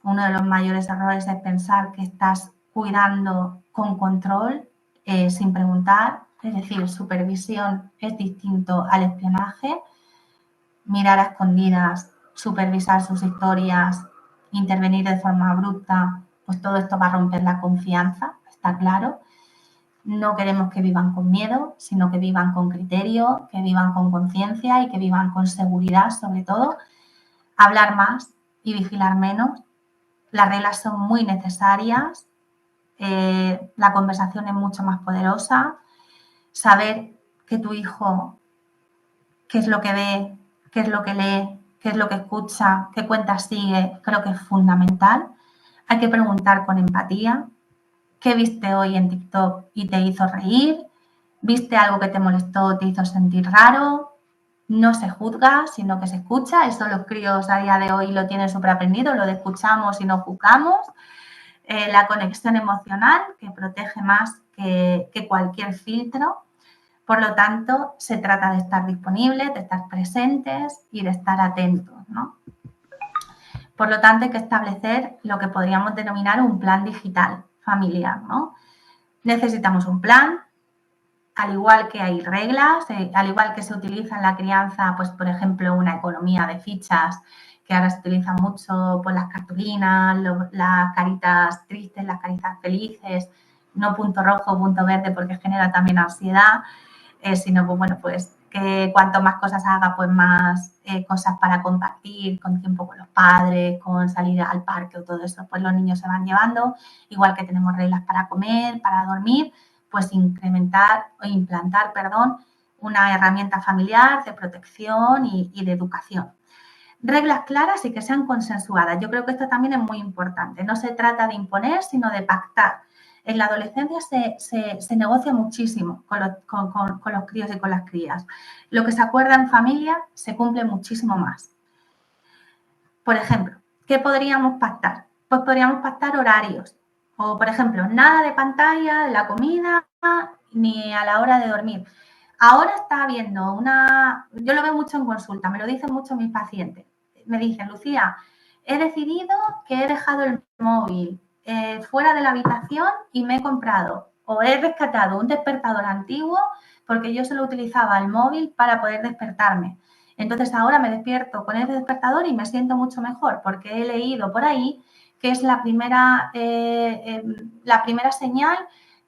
Uno de los mayores errores es pensar que estás cuidando con control, sin preguntar. Es decir, supervisión es distinto al espionaje. Mirar a escondidas, supervisar sus historias, intervenir de forma abrupta, pues todo esto va a romper la confianza, está claro. No queremos que vivan con miedo, sino que vivan con criterio, que vivan con conciencia y que vivan con seguridad, sobre todo. Hablar más y vigilar menos. Las reglas son muy necesarias. La conversación es mucho más poderosa. Saber que tu hijo, qué es lo que ve, qué es lo que lee, qué es lo que escucha, qué cuentas sigue, creo que es fundamental. Hay que preguntar con empatía. ¿Qué viste hoy en TikTok y te hizo reír? ¿Viste algo que te molestó, te hizo sentir raro? No se juzga, sino que se escucha. Eso los críos a día de hoy lo tienen súper aprendido, lo de escuchamos y no juzgamos. La conexión emocional, que protege más que cualquier filtro. Por lo tanto, se trata de estar disponibles, de estar presentes y de estar atentos, ¿no? Por lo tanto, hay que establecer lo que podríamos denominar un plan digital familiar, ¿no? Necesitamos un plan, al igual que hay reglas, al igual que se utiliza en la crianza, pues por ejemplo, una economía de fichas, que ahora se utiliza mucho por las cartulinas, las caritas tristes, las caritas felices, no punto rojo, punto verde, porque genera también ansiedad, sino pues bueno, pues que cuanto más cosas haga, pues más cosas para compartir, con tiempo con los padres, con salir al parque o todo eso, pues los niños se van llevando, igual que tenemos reglas para comer, para dormir, pues implantar, una herramienta familiar de protección y de educación. Reglas claras y que sean consensuadas. Yo creo que esto también es muy importante. No se trata de imponer, sino de pactar. En la adolescencia se negocia muchísimo con los críos y con las crías. Lo que se acuerda en familia se cumple muchísimo más. Por ejemplo, ¿qué podríamos pactar? Pues podríamos pactar horarios. O, por ejemplo, nada de pantalla, de la comida, ni a la hora de dormir. Ahora está habiendo yo lo veo mucho en consulta, me lo dicen mucho mis pacientes. Me dicen, Lucía, he decidido que he dejado el móvil fuera de la habitación y me he comprado o he rescatado un despertador antiguo porque yo solo utilizaba el móvil para poder despertarme. Entonces ahora me despierto con el despertador y me siento mucho mejor porque he leído por ahí que es la primera señal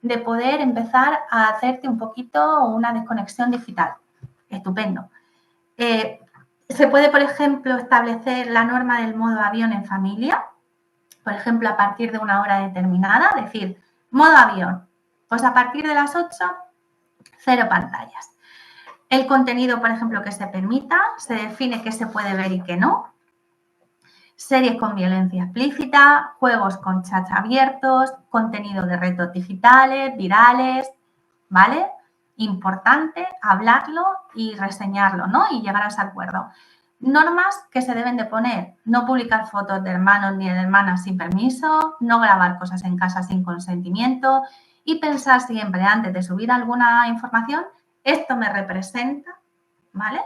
de poder empezar a hacerte un poquito una desconexión digital. Estupendo. Se puede, por ejemplo, establecer la norma del modo avión en familia, por ejemplo, a partir de una hora determinada, decir, modo avión, pues a partir de las 8, 0 pantallas. El contenido, por ejemplo, que se permita, se define qué se puede ver y qué no. Series con violencia explícita, juegos con chats abiertos, contenido de retos digitales, virales, ¿vale? Importante hablarlo y reseñarlo, ¿no? Y llegar a ese acuerdo. Normas que se deben de poner, no publicar fotos de hermanos ni de hermanas sin permiso, no grabar cosas en casa sin consentimiento y pensar siempre antes de subir alguna información, esto me representa, ¿vale?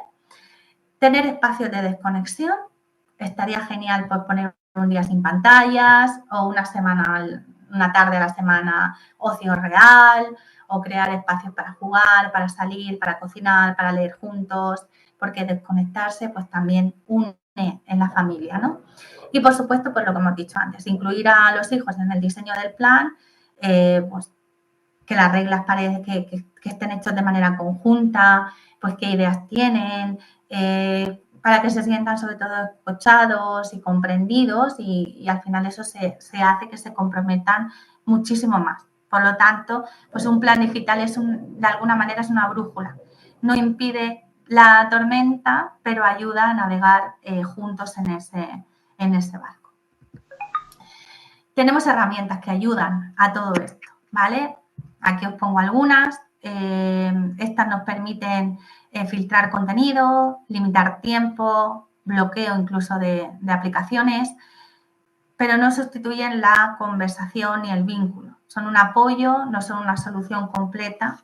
Tener espacios de desconexión, estaría genial pues poner un día sin pantallas o una tarde a la semana ocio real o crear espacios para jugar, para salir, para cocinar, para leer juntos, porque desconectarse pues también une en la familia, ¿no? Y por supuesto, pues lo que hemos dicho antes, incluir a los hijos en el diseño del plan, pues que las reglas que estén hechas de manera conjunta, pues qué ideas tienen, para que se sientan sobre todo escuchados y comprendidos y al final eso se hace que se comprometan muchísimo más. Por lo tanto, pues un plan digital de alguna manera es una brújula. No impide la tormenta, pero ayuda a navegar juntos en ese barco. Tenemos herramientas que ayudan a todo esto, ¿vale? Aquí os pongo algunas. Estas nos permiten filtrar contenido, limitar tiempo, bloqueo incluso de aplicaciones, pero no sustituyen la conversación ni el vínculo. Son un apoyo, no son una solución completa.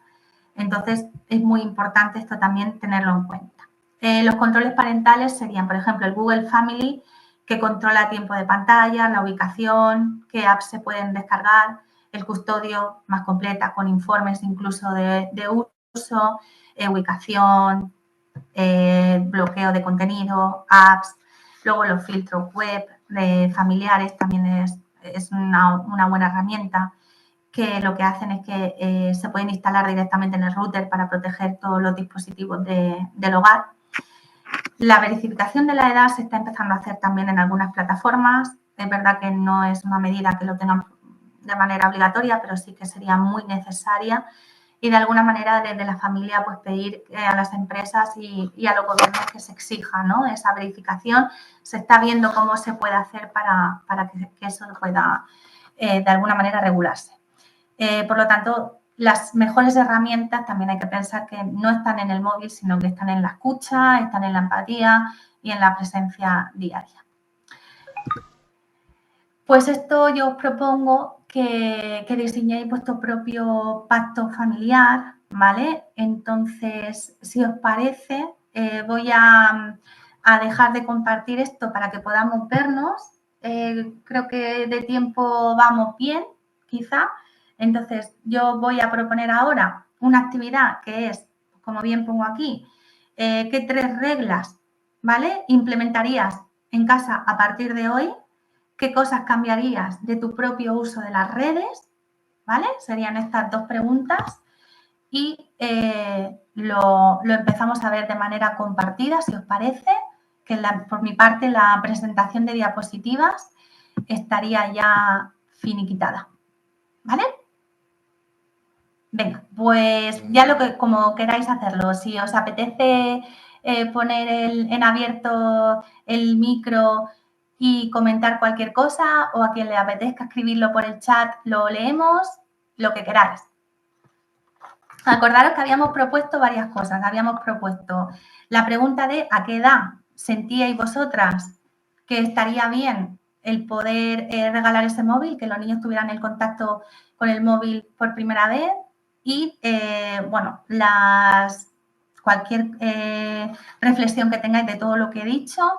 Entonces, es muy importante esto también tenerlo en cuenta. Los controles parentales serían, por ejemplo, el Google Family, que controla tiempo de pantalla, la ubicación, qué apps se pueden descargar, el custodio más completa con informes incluso de uso, ubicación, bloqueo de contenido, apps, luego los filtros web de familiares también es una buena herramienta que lo que hacen es que se pueden instalar directamente en el router para proteger todos los dispositivos del hogar. La verificación de la edad se está empezando a hacer también en algunas plataformas. Es verdad que no es una medida que lo tengan de manera obligatoria, pero sí que sería muy necesaria. Y de alguna manera desde la familia pues pedir a las empresas y a los gobiernos que se exija, ¿no?, esa verificación. Se está viendo cómo se puede hacer para que eso pueda de alguna manera regularse. Por lo tanto, las mejores herramientas también hay que pensar que no están en el móvil, sino que están en la escucha, están en la empatía y en la presencia diaria. Pues esto yo os propongo que diseñéis vuestro propio pacto familiar, ¿vale? Entonces, si os parece, voy a dejar de compartir esto para que podamos vernos. Creo que de tiempo vamos bien, quizá. Entonces, yo voy a proponer ahora una actividad que es, como bien pongo aquí, ¿qué 3 reglas, ¿vale?, implementarías en casa a partir de hoy? ¿Qué cosas cambiarías de tu propio uso de las redes? ¿Vale? Serían estas 2 preguntas y lo empezamos a ver de manera compartida, si os parece, que por mi parte la presentación de diapositivas estaría ya finiquitada. ¿Vale? Venga, pues ya como queráis hacerlo. Si os apetece poner en abierto el micro y comentar cualquier cosa, o a quien le apetezca escribirlo por el chat, lo leemos, lo que queráis. Acordaros que habíamos propuesto varias cosas. Habíamos propuesto la pregunta de ¿a qué edad sentíais vosotras que estaría bien el poder regalar ese móvil, que los niños tuvieran el contacto con el móvil por primera vez? Y, bueno, cualquier reflexión que tengáis de todo lo que he dicho,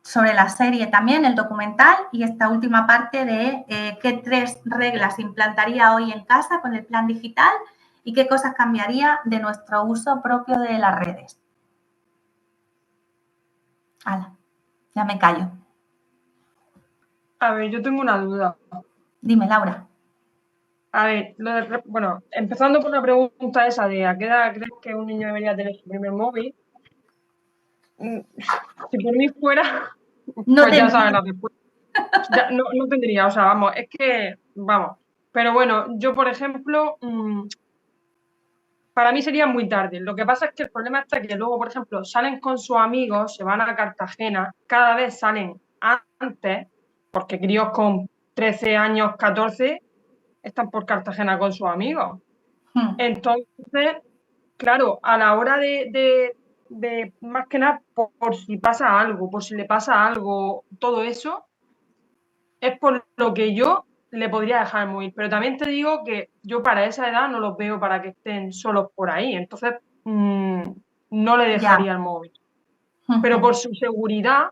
sobre la serie también, el documental, y esta última parte de qué 3 reglas implantaría hoy en casa con el plan digital y qué cosas cambiaría de nuestro uso propio de las redes. ¡Hala! Ya me callo.
A ver, yo tengo una duda.
Dime, Laura.
A ver, bueno, empezando por la pregunta esa de ¿a qué edad crees que un niño debería tener su primer móvil? Si por mí fuera,
No
pues ya
tendría.
sabes la respuesta. Ya, no tendría, o sea, vamos, es que, vamos. Pero bueno, yo, por ejemplo, para mí sería muy tarde. Lo que pasa es que el problema está que luego, por ejemplo, salen con sus amigos, se van a Cartagena, cada vez salen antes, porque críos con 13 años, 14, están por Cartagena con sus amigos. Entonces, claro, a la hora de más que nada, por si pasa algo, por si le pasa algo, todo eso, es por lo que yo le podría dejar el móvil. Pero también te digo que yo para esa edad no los veo para que estén solos por ahí. Entonces, no le dejaría el móvil. Pero por su seguridad,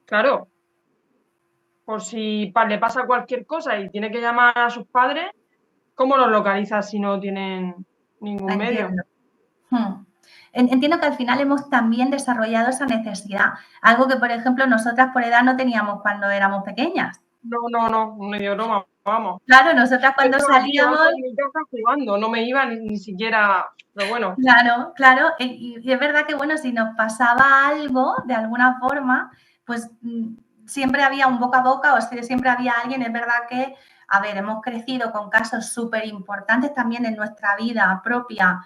claro, por si le pasa cualquier cosa y tiene que llamar a sus padres, ¿cómo los localiza si no tienen ningún medio?
Entiendo que al final hemos también desarrollado esa necesidad, algo que, por ejemplo, nosotras por edad no teníamos cuando éramos pequeñas.
No, ni de broma, vamos.
Claro, nosotras cuando salíamos...
en mi casa jugando, no me iba ni siquiera, pero bueno.
Claro, y es verdad que, bueno, si nos pasaba algo, de alguna forma, pues siempre había un boca a boca, o sea, siempre había alguien. Es verdad que, a ver, hemos crecido con casos súper importantes también en nuestra vida propia,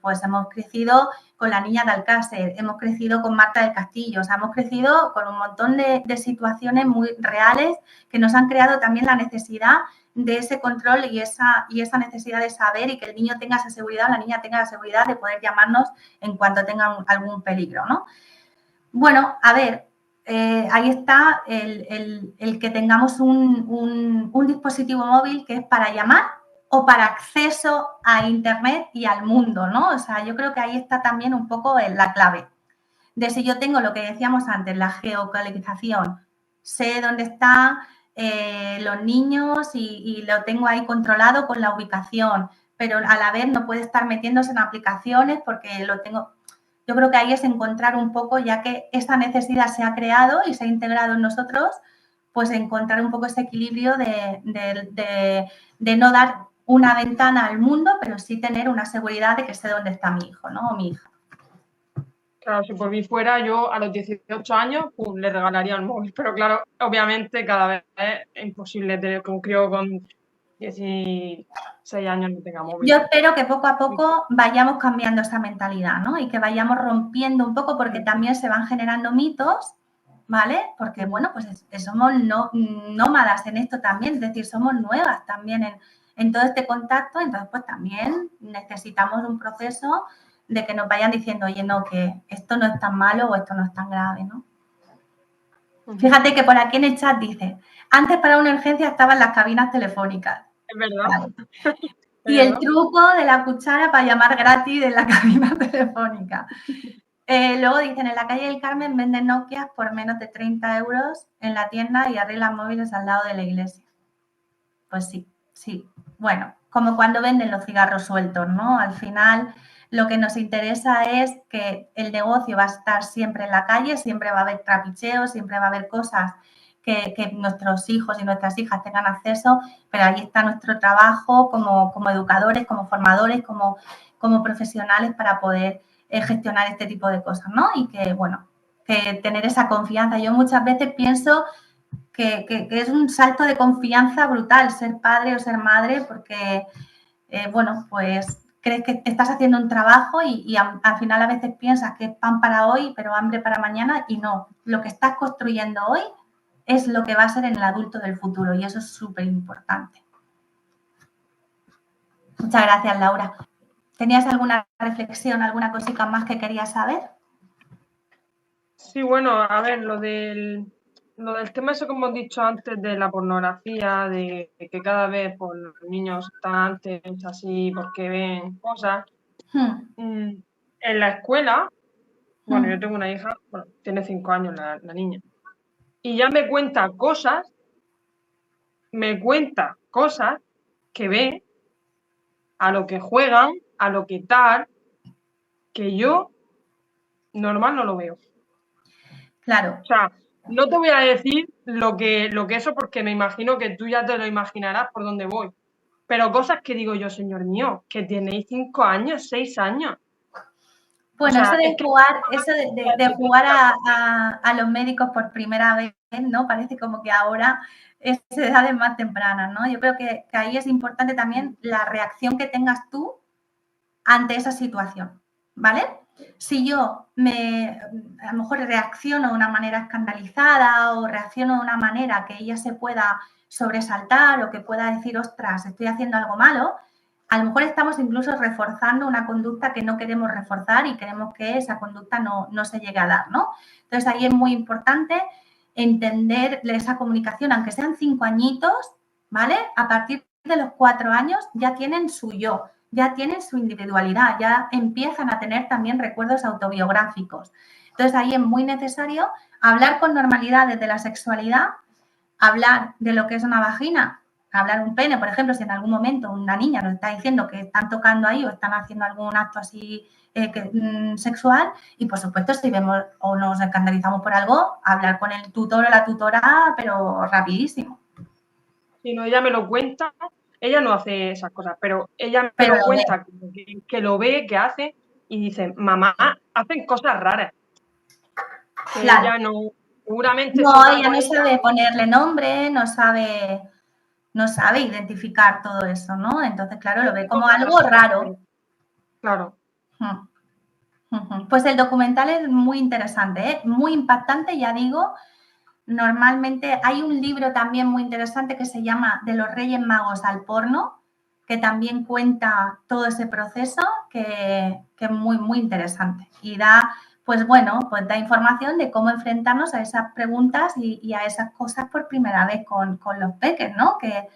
pues hemos crecido con la niña de Alcácer, hemos crecido con Marta del Castillo, o sea, hemos crecido con un montón de situaciones muy reales que nos han creado también la necesidad de ese control y esa necesidad de saber, y que el niño tenga esa seguridad, la niña tenga la seguridad de poder llamarnos en cuanto tengan algún peligro, ¿no? Bueno, a ver, ahí está el que tengamos un dispositivo móvil que es para llamar o para acceso a Internet y al mundo, ¿no? O sea, yo creo que ahí está también un poco la clave de si yo tengo lo que decíamos antes, la geolocalización, sé dónde están los niños y lo tengo ahí controlado con la ubicación, pero a la vez no puede estar metiéndose en aplicaciones porque lo tengo. Yo creo que ahí es encontrar un poco, ya que esa necesidad se ha creado y se ha integrado en nosotros, pues encontrar un poco ese equilibrio de no dar una ventana al mundo, pero sí tener una seguridad de que sé dónde está mi hijo, ¿no? O mi hija.
Claro, si por mí fuera, yo a los 18 años le regalaría el móvil. Pero claro, obviamente cada vez es imposible tener que un crío con 16 años no tenga móvil.
Yo espero que poco a poco vayamos cambiando esa mentalidad, ¿no? Y que vayamos rompiendo un poco, porque también se van generando mitos, ¿vale? Porque, bueno, pues somos nómadas en esto también, es decir, somos nuevas también en todo este contacto, entonces pues también necesitamos un proceso de que nos vayan diciendo, oye, no, que esto no es tan malo o esto no es tan grave, ¿no? Fíjate que por aquí en el chat dice, antes para una urgencia estaban las cabinas telefónicas.
Es verdad.
Y el truco de la cuchara para llamar gratis en la cabina telefónica. Luego dicen, en la calle del Carmen venden Nokias por menos de 30 euros en la tienda y arreglan móviles al lado de la iglesia. Pues sí, sí. Bueno, como cuando venden los cigarros sueltos, ¿no? Al final lo que nos interesa es que el negocio va a estar siempre en la calle, siempre va a haber trapicheos, siempre va a haber cosas que nuestros hijos y nuestras hijas tengan acceso, pero ahí está nuestro trabajo como educadores, como formadores, como profesionales para poder gestionar este tipo de cosas, ¿no? Y que, bueno, que tener esa confianza. Yo muchas veces pienso que es un salto de confianza brutal ser padre o ser madre porque, bueno, pues crees que estás haciendo un trabajo y al final a veces piensas que es pan para hoy, pero hambre para mañana y no. Lo que estás construyendo hoy es lo que va a ser en el adulto del futuro y eso es súper importante. Muchas gracias, Laura. ¿Tenías alguna reflexión, alguna cosita más que querías saber?
Sí, bueno, a ver, lo del tema eso que hemos dicho antes de la pornografía, de que cada vez pues, los niños están antes así porque ven cosas. En la escuela, bueno, yo tengo una hija, bueno, tiene 5 años la niña, y ya me cuenta cosas que ve, a lo que juegan, a lo que tal, que yo normal no lo veo.
Claro.
O sea, no te voy a decir lo que eso, porque me imagino que tú ya te lo imaginarás por dónde voy. Pero cosas que digo yo, señor mío, que tenéis 5 años, 6 años.
Bueno,
O sea,
eso de jugar a los médicos por primera vez, ¿no? Parece como que ahora es edades más tempranas, ¿no? Yo creo que ahí es importante también la reacción que tengas tú ante esa situación, ¿vale? Si yo a lo mejor reacciono de una manera escandalizada o reacciono de una manera que ella se pueda sobresaltar o que pueda decir, ostras, estoy haciendo algo malo, a lo mejor estamos incluso reforzando una conducta que no queremos reforzar y queremos que esa conducta no se llegue a dar, ¿no? Entonces, ahí es muy importante entender esa comunicación, aunque sean 5 añitos, ¿vale? A partir de los 4 años ya tienen su yo, ya tienen su individualidad, ya empiezan a tener también recuerdos autobiográficos. Entonces, ahí es muy necesario hablar con normalidad desde la sexualidad, hablar de lo que es una vagina, hablar un pene, por ejemplo, si en algún momento una niña nos está diciendo que están tocando ahí o están haciendo algún acto así sexual y, por supuesto, si vemos o nos escandalizamos por algo, hablar con el tutor o la tutora, pero rapidísimo.
Si no, ella me lo cuenta, ella no hace esas cosas, pero ella me lo cuenta, que lo ve, que hace y dice, mamá, hacen cosas raras. Que claro. Ella no, seguramente...
No, ella no sabe ponerle nombre, no sabe identificar todo eso, ¿no? Entonces, claro, lo ve como algo raro.
Claro.
Pues el documental es muy interesante, ¿eh? Muy impactante, ya digo. Normalmente hay un libro también muy interesante que se llama De los Reyes Magos al porno, que también cuenta todo ese proceso, que es muy, muy interesante. Y da, pues bueno, pues da información de cómo enfrentarnos a esas preguntas y a esas cosas por primera vez con los peques, ¿no? Que,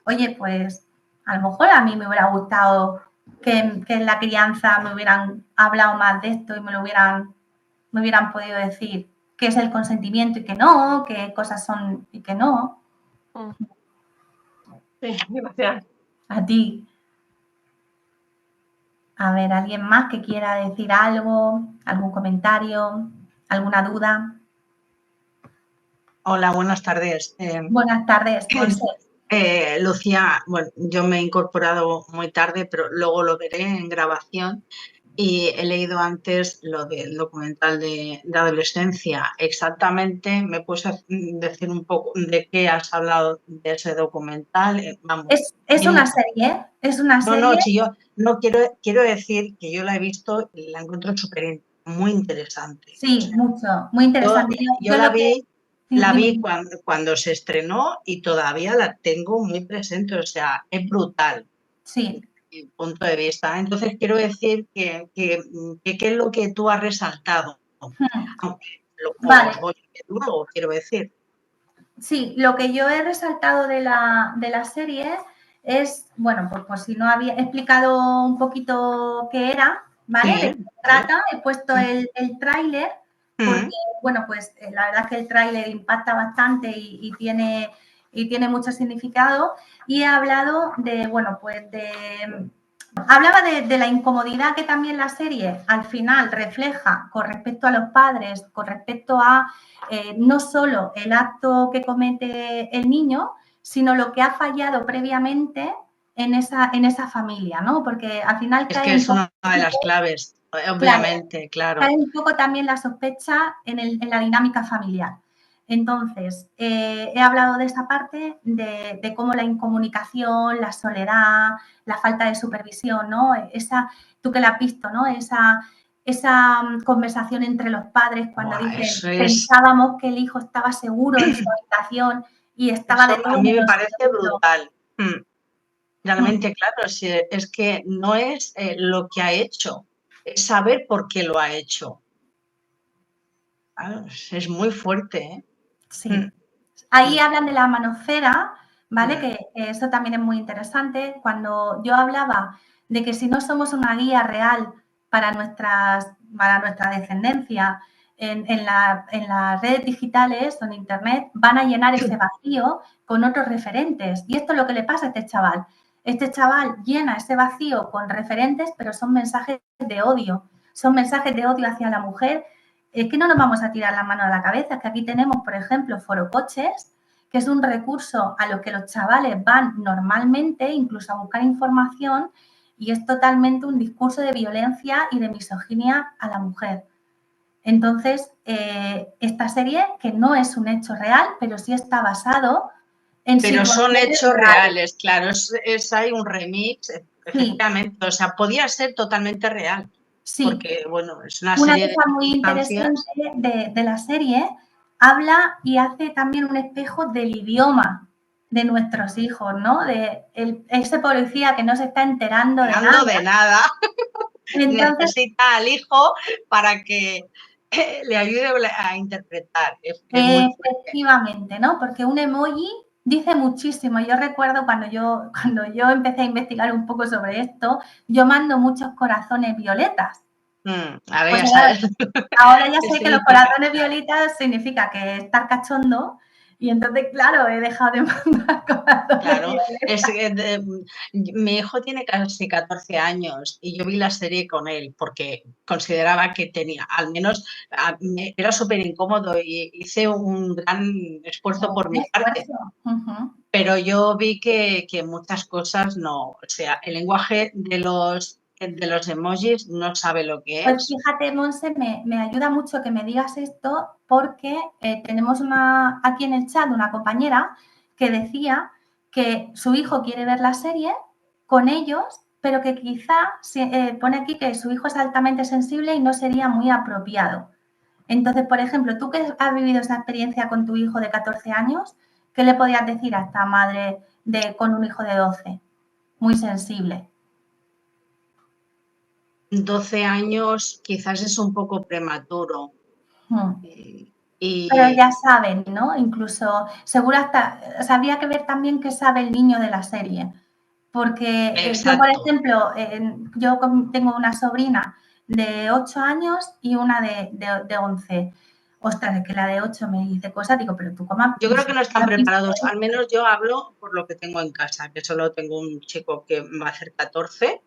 oye, pues a lo mejor a mí me hubiera gustado que en la crianza me hubieran hablado más de esto y me hubieran podido decir qué es el consentimiento y qué no, qué cosas son y qué no.
Sí, gracias.
A ti. A ver, ¿alguien más que quiera decir algo, algún comentario, alguna duda?
Hola, buenas tardes.
Buenas tardes, Monse.
Lucía, bueno, yo me he incorporado muy tarde, pero luego lo veré en grabación y he leído antes lo del documental de adolescencia. Exactamente, ¿me puedes decir un poco de qué has hablado de ese documental? Vamos,
Es una serie, es una
no,
serie.
si yo no quiero decir que yo la he visto y la encuentro muy interesante.
Sí, mucho, muy interesante.
Yo la vi. La vi
Dime.
cuando se estrenó y todavía la tengo muy presente, o sea, es brutal.
Sí.
Mi punto de vista. Entonces, quiero decir que qué es lo que tú has resaltado, aunque
Vale.
os voy luego, quiero decir.
Sí, lo que yo he resaltado de la serie es, bueno, pues por si no había explicado un poquito qué era, ¿vale?
Sí,
De qué se trata, he puesto el tráiler, porque, bueno, pues la verdad es que el tráiler impacta bastante y tiene mucho significado. Y he hablado de, bueno, pues hablaba de la incomodidad que también la serie al final refleja con respecto a los padres, con respecto a no solo el acto que comete el niño, sino lo que ha fallado previamente en esa familia, ¿no? Porque al final
es que es una de las claves, obviamente, claro.
Cae un poco también la sospecha en la dinámica familiar. Entonces, he hablado de esa parte, de cómo la incomunicación, la soledad, la falta de supervisión, ¿no? Tú que la has visto, ¿no? Esa conversación entre los padres cuando dicen, pensábamos que el hijo estaba seguro en su habitación y estaba de todo.
A mí me parece brutal. Realmente, claro, es que no es lo que ha hecho, es saber por qué lo ha hecho. Claro, es muy fuerte, ¿eh?
Sí. Ahí hablan de la manosfera, ¿vale? Que eso también es muy interesante. Cuando yo hablaba de que si no somos una guía real para nuestra descendencia en las redes digitales o en Internet, van a llenar ese vacío con otros referentes. Y esto es lo que le pasa a este chaval. Este chaval llena ese vacío con referentes, pero son mensajes de odio. Son mensajes de odio hacia la mujer. Es que no nos vamos a tirar la mano a la cabeza, que aquí tenemos, por ejemplo, Forocoches, que es un recurso a lo que los chavales van normalmente, incluso a buscar información, y es totalmente un discurso de violencia y de misoginia a la mujer. Entonces, esta serie, que no es un hecho real, pero sí está basado en
Pero son hechos reales, claro, hay un remix, efectivamente, sí. O sea, podía ser totalmente real.
Sí.
Porque, bueno, es una
serie
cosa
muy interesante de la serie, habla y hace también un espejo del idioma de nuestros hijos, ¿no? De ese policía que no se está enterando de nada.
Entonces, necesita al hijo para que le ayude a interpretar.
Efectivamente, ¿no? Porque un emoji dice muchísimo. Yo recuerdo cuando yo empecé a investigar un poco sobre esto, yo mando muchos corazones violetas. Ahora ya sé que los corazones violetas significa que estar cachondo y entonces, claro, he dejado de mandar corazones violetas.
Mi hijo tiene casi 14 años y yo vi la serie con él porque consideraba que tenía, al menos era súper incómodo y hice un gran esfuerzo por mi parte. Pero yo vi que muchas cosas no, o sea, el lenguaje de los emojis no sabe lo que es.
Pues fíjate, Monse, me ayuda mucho que me digas esto porque tenemos aquí en el chat una compañera que decía que su hijo quiere ver la serie con ellos, pero que quizá pone aquí que su hijo es altamente sensible y no sería muy apropiado. Entonces, por ejemplo, tú que has vivido esa experiencia con tu hijo de 14 años, ¿qué le podías decir a esta madre con un hijo de 12? Muy sensible.
12 años quizás es un poco prematuro.
Pero ya saben, ¿no? Incluso, seguro habría que ver también qué sabe el niño de la serie. Porque yo, por ejemplo, yo tengo una sobrina de 8 años y una de 11. Ostras, es que la de 8 me dice cosas, digo, pero tú cómo...
Yo creo que no están preparados, al menos yo hablo por lo que tengo en casa, que solo tengo un chico que va a hacer 14,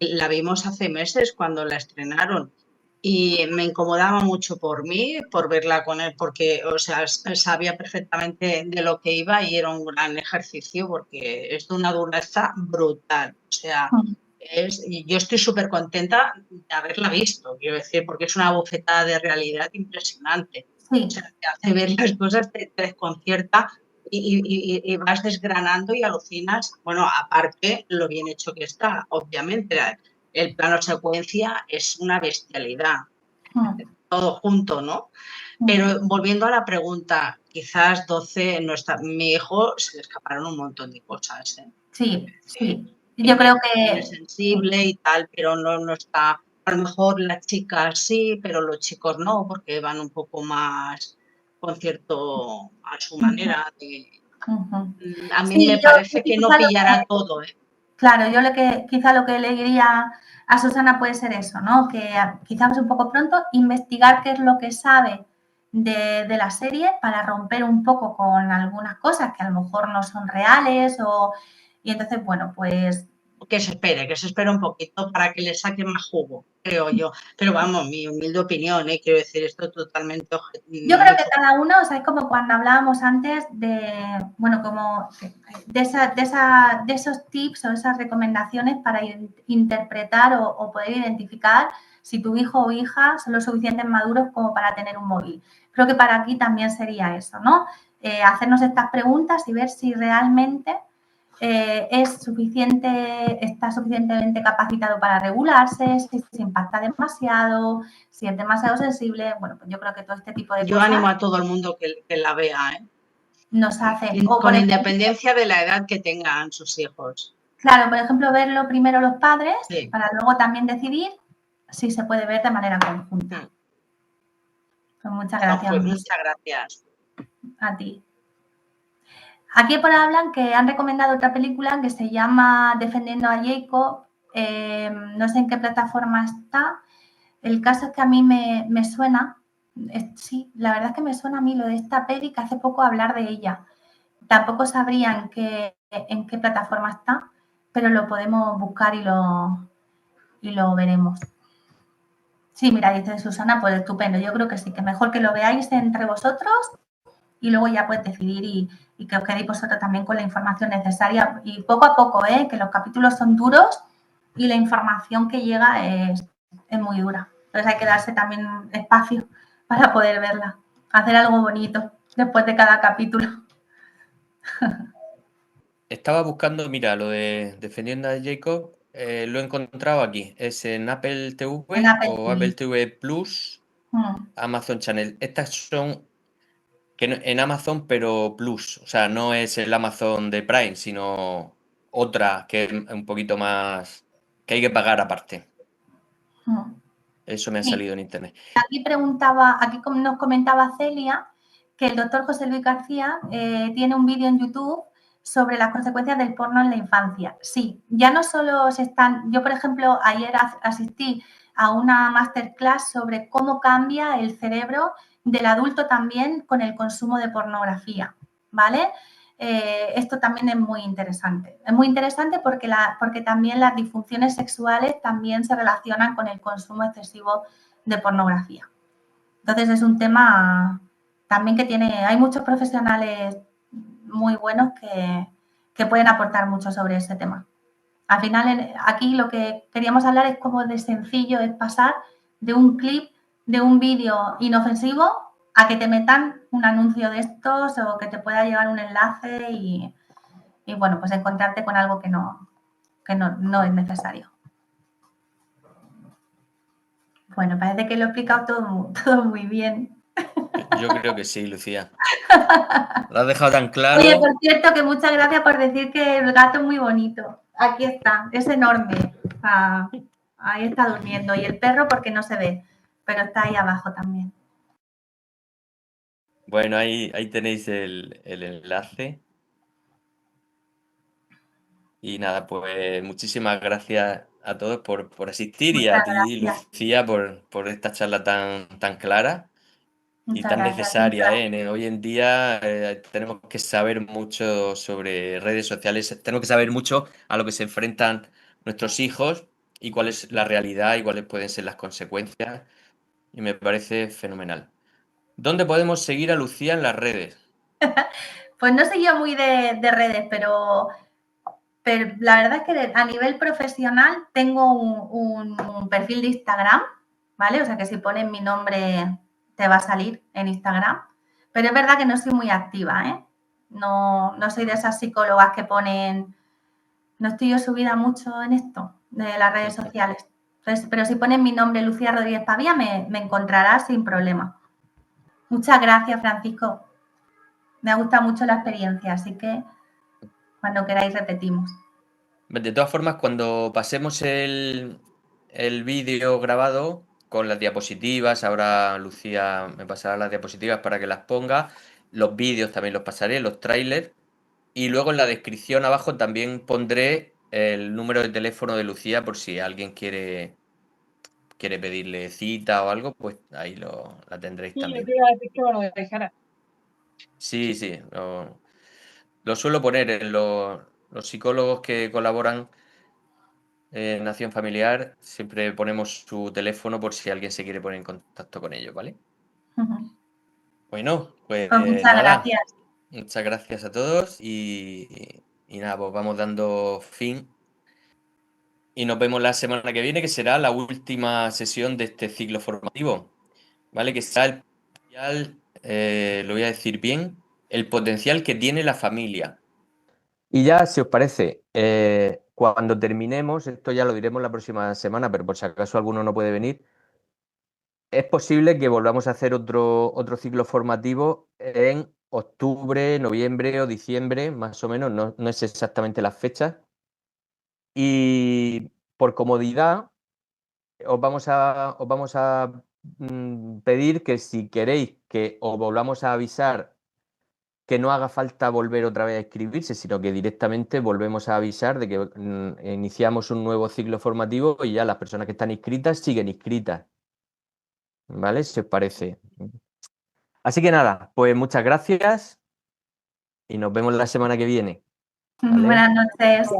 la vimos hace meses cuando la estrenaron y me incomodaba mucho por mí, por verla con él, porque, o sea, sabía perfectamente de lo que iba y era un gran ejercicio porque es de una dureza brutal. O sea, yo estoy súper contenta de haberla visto, quiero decir, porque es una bofetada de realidad impresionante.
Sí.
O sea, te hace ver las cosas, te desconcierta y vas desgranando y alucinas. Bueno, aparte, lo bien hecho que está, obviamente. El plano secuencia es una bestialidad, todo junto, ¿no? Pero volviendo a la pregunta, quizás 12 no está. Mi hijo se le escaparon un montón de cosas, ¿eh?
Sí, sí. Yo creo que
es sensible y tal, pero no está. A lo mejor las chicas sí, pero los chicos no, porque van un poco más con cierto a su manera. A mí me parece que no pillará todo, ¿eh?
Claro, yo quizá lo que le diría a Susana puede ser eso, ¿no? Que quizás es un poco pronto investigar qué es lo que sabe de la serie para romper un poco con algunas cosas que a lo mejor no son reales y entonces, bueno, pues...
Que se espere un poquito para que le saque más jugo, creo yo. Pero vamos, mi humilde opinión, quiero decir esto totalmente...
Yo creo que cada uno, o sea, es como cuando hablábamos antes de, bueno, como de esos tips o esas recomendaciones para interpretar o poder identificar si tu hijo o hija son lo suficientemente maduros como para tener un móvil. Creo que para aquí también sería eso, ¿no? Hacernos estas preguntas y ver si realmente está suficientemente capacitado para regularse, si se impacta demasiado, si es demasiado sensible. Bueno, pues yo creo que todo este tipo de
cosas... Yo animo a todo el mundo que la vea, ¿eh?
Nos hace...
Con independencia de la edad que tengan sus hijos.
Claro, por ejemplo, verlo primero los padres para luego también decidir si se puede ver de manera conjunta. Pues muchas gracias.
Pues muchas gracias.
A ti. Aquí por hablan que han recomendado otra película que se llama Defendiendo a Jacob. No sé en qué plataforma está. El caso es que a mí me suena, sí, la verdad es que me suena a mí lo de esta peli que hace poco hablar de ella. Tampoco sabría en qué plataforma está, pero lo podemos buscar y lo veremos. Sí, mira, dice Susana, pues estupendo. Yo creo que sí, que mejor que lo veáis entre vosotros y luego ya puedes decidir y que os quedéis vosotros también con la información necesaria. Y poco a poco, que los capítulos son duros y la información que llega es muy dura. Entonces hay que darse también espacio para poder verla. Hacer algo bonito después de cada capítulo.
Estaba buscando, mira, lo de Defendiendo a Jacob, lo he encontrado aquí. Es en Apple TV o Apple TV Plus, Amazon Channel. Estas son en Amazon, pero Plus. O sea, no es el Amazon de Prime, sino otra que es un poquito más... que hay que pagar aparte. Eso me ha salido en internet.
Aquí nos comentaba Celia que el doctor José Luis García tiene un vídeo en YouTube sobre las consecuencias del porno en la infancia. Sí, ya no solo yo por ejemplo ayer asistí a una masterclass sobre cómo cambia el cerebro del adulto también con el consumo de pornografía, ¿vale? Esto también es muy interesante. Es muy interesante porque también las disfunciones sexuales también se relacionan con el consumo excesivo de pornografía. Entonces es un tema también que hay muchos profesionales muy buenos que pueden aportar mucho sobre ese tema. Al final, aquí lo que queríamos hablar es cómo de sencillo es pasar de un clip, de un vídeo inofensivo, a que te metan un anuncio de estos o que te pueda llegar un enlace y bueno, pues encontrarte con algo que no es necesario. Bueno, parece que lo he explicado todo muy bien.
Yo creo que sí, Lucía. Lo has dejado tan claro.
Oye, por cierto, que muchas gracias por decir que el gato es muy bonito. Aquí está, es enorme. Ahí está durmiendo. Y el perro porque no se ve, pero está ahí abajo también.
Bueno, ahí tenéis el enlace. Y nada, pues muchísimas gracias a todos por asistir y a ti, Lucía, por esta charla tan clara y tan necesaria. Hoy en día tenemos que saber mucho sobre redes sociales, tenemos que saber mucho a lo que se enfrentan nuestros hijos y cuál es la realidad y cuáles pueden ser las consecuencias y me parece fenomenal. ¿Dónde podemos seguir a Lucía en las redes?
Pues no soy yo muy de redes, pero la verdad es que a nivel profesional tengo un perfil de Instagram, ¿vale? O sea que si pones mi nombre te va a salir en Instagram. Pero es verdad que no soy muy activa, ¿eh? No soy de esas psicólogas que ponen... No estoy yo subida mucho en esto de las redes sociales. Entonces, pero si pones mi nombre, Lucía Rodríguez Pavía, me encontrarás sin problema. Muchas gracias, Francisco. Me ha gustado mucho la experiencia, así que cuando queráis repetimos.
De todas formas, cuando pasemos el vídeo grabado con las diapositivas, ahora Lucía me pasará las diapositivas para que las ponga, los vídeos también los pasaré, los trailers, y luego en la descripción abajo también pondré el número de teléfono de Lucía por si alguien quiere pedirle cita o algo, pues ahí la tendréis
Sí, yo
también.
te iba a decir que me lo dejara.
Sí, lo suelo poner en los psicólogos que colaboran en Acción Familiar, siempre ponemos su teléfono por si alguien se quiere poner en contacto con ellos, ¿vale? Bueno, pues
Pues muchas
nada,
gracias.
muchas gracias a todos y nada, pues vamos dando fin y nos vemos la semana que viene, que será la última sesión de este ciclo formativo, ¿vale? Que será el potencial, lo voy a decir bien, el potencial que tiene la familia. Y ya, si os parece, cuando terminemos, esto ya lo diremos la próxima semana, pero por si acaso alguno no puede venir, es posible que volvamos a hacer otro ciclo formativo en octubre, noviembre o diciembre, más o menos, no es exactamente las fechas. Y por comodidad, os vamos a pedir que si queréis que os volvamos a avisar, que no haga falta volver otra vez a inscribirse, sino que directamente volvemos a avisar de que iniciamos un nuevo ciclo formativo y ya las personas que están inscritas siguen inscritas. ¿Vale? Si os parece. Así que nada, pues muchas gracias y nos vemos la semana que viene. ¿Vale?
Buenas noches.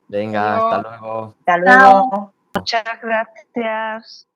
Venga, hasta luego.
Hasta
Chao.
luego. Muchas gracias.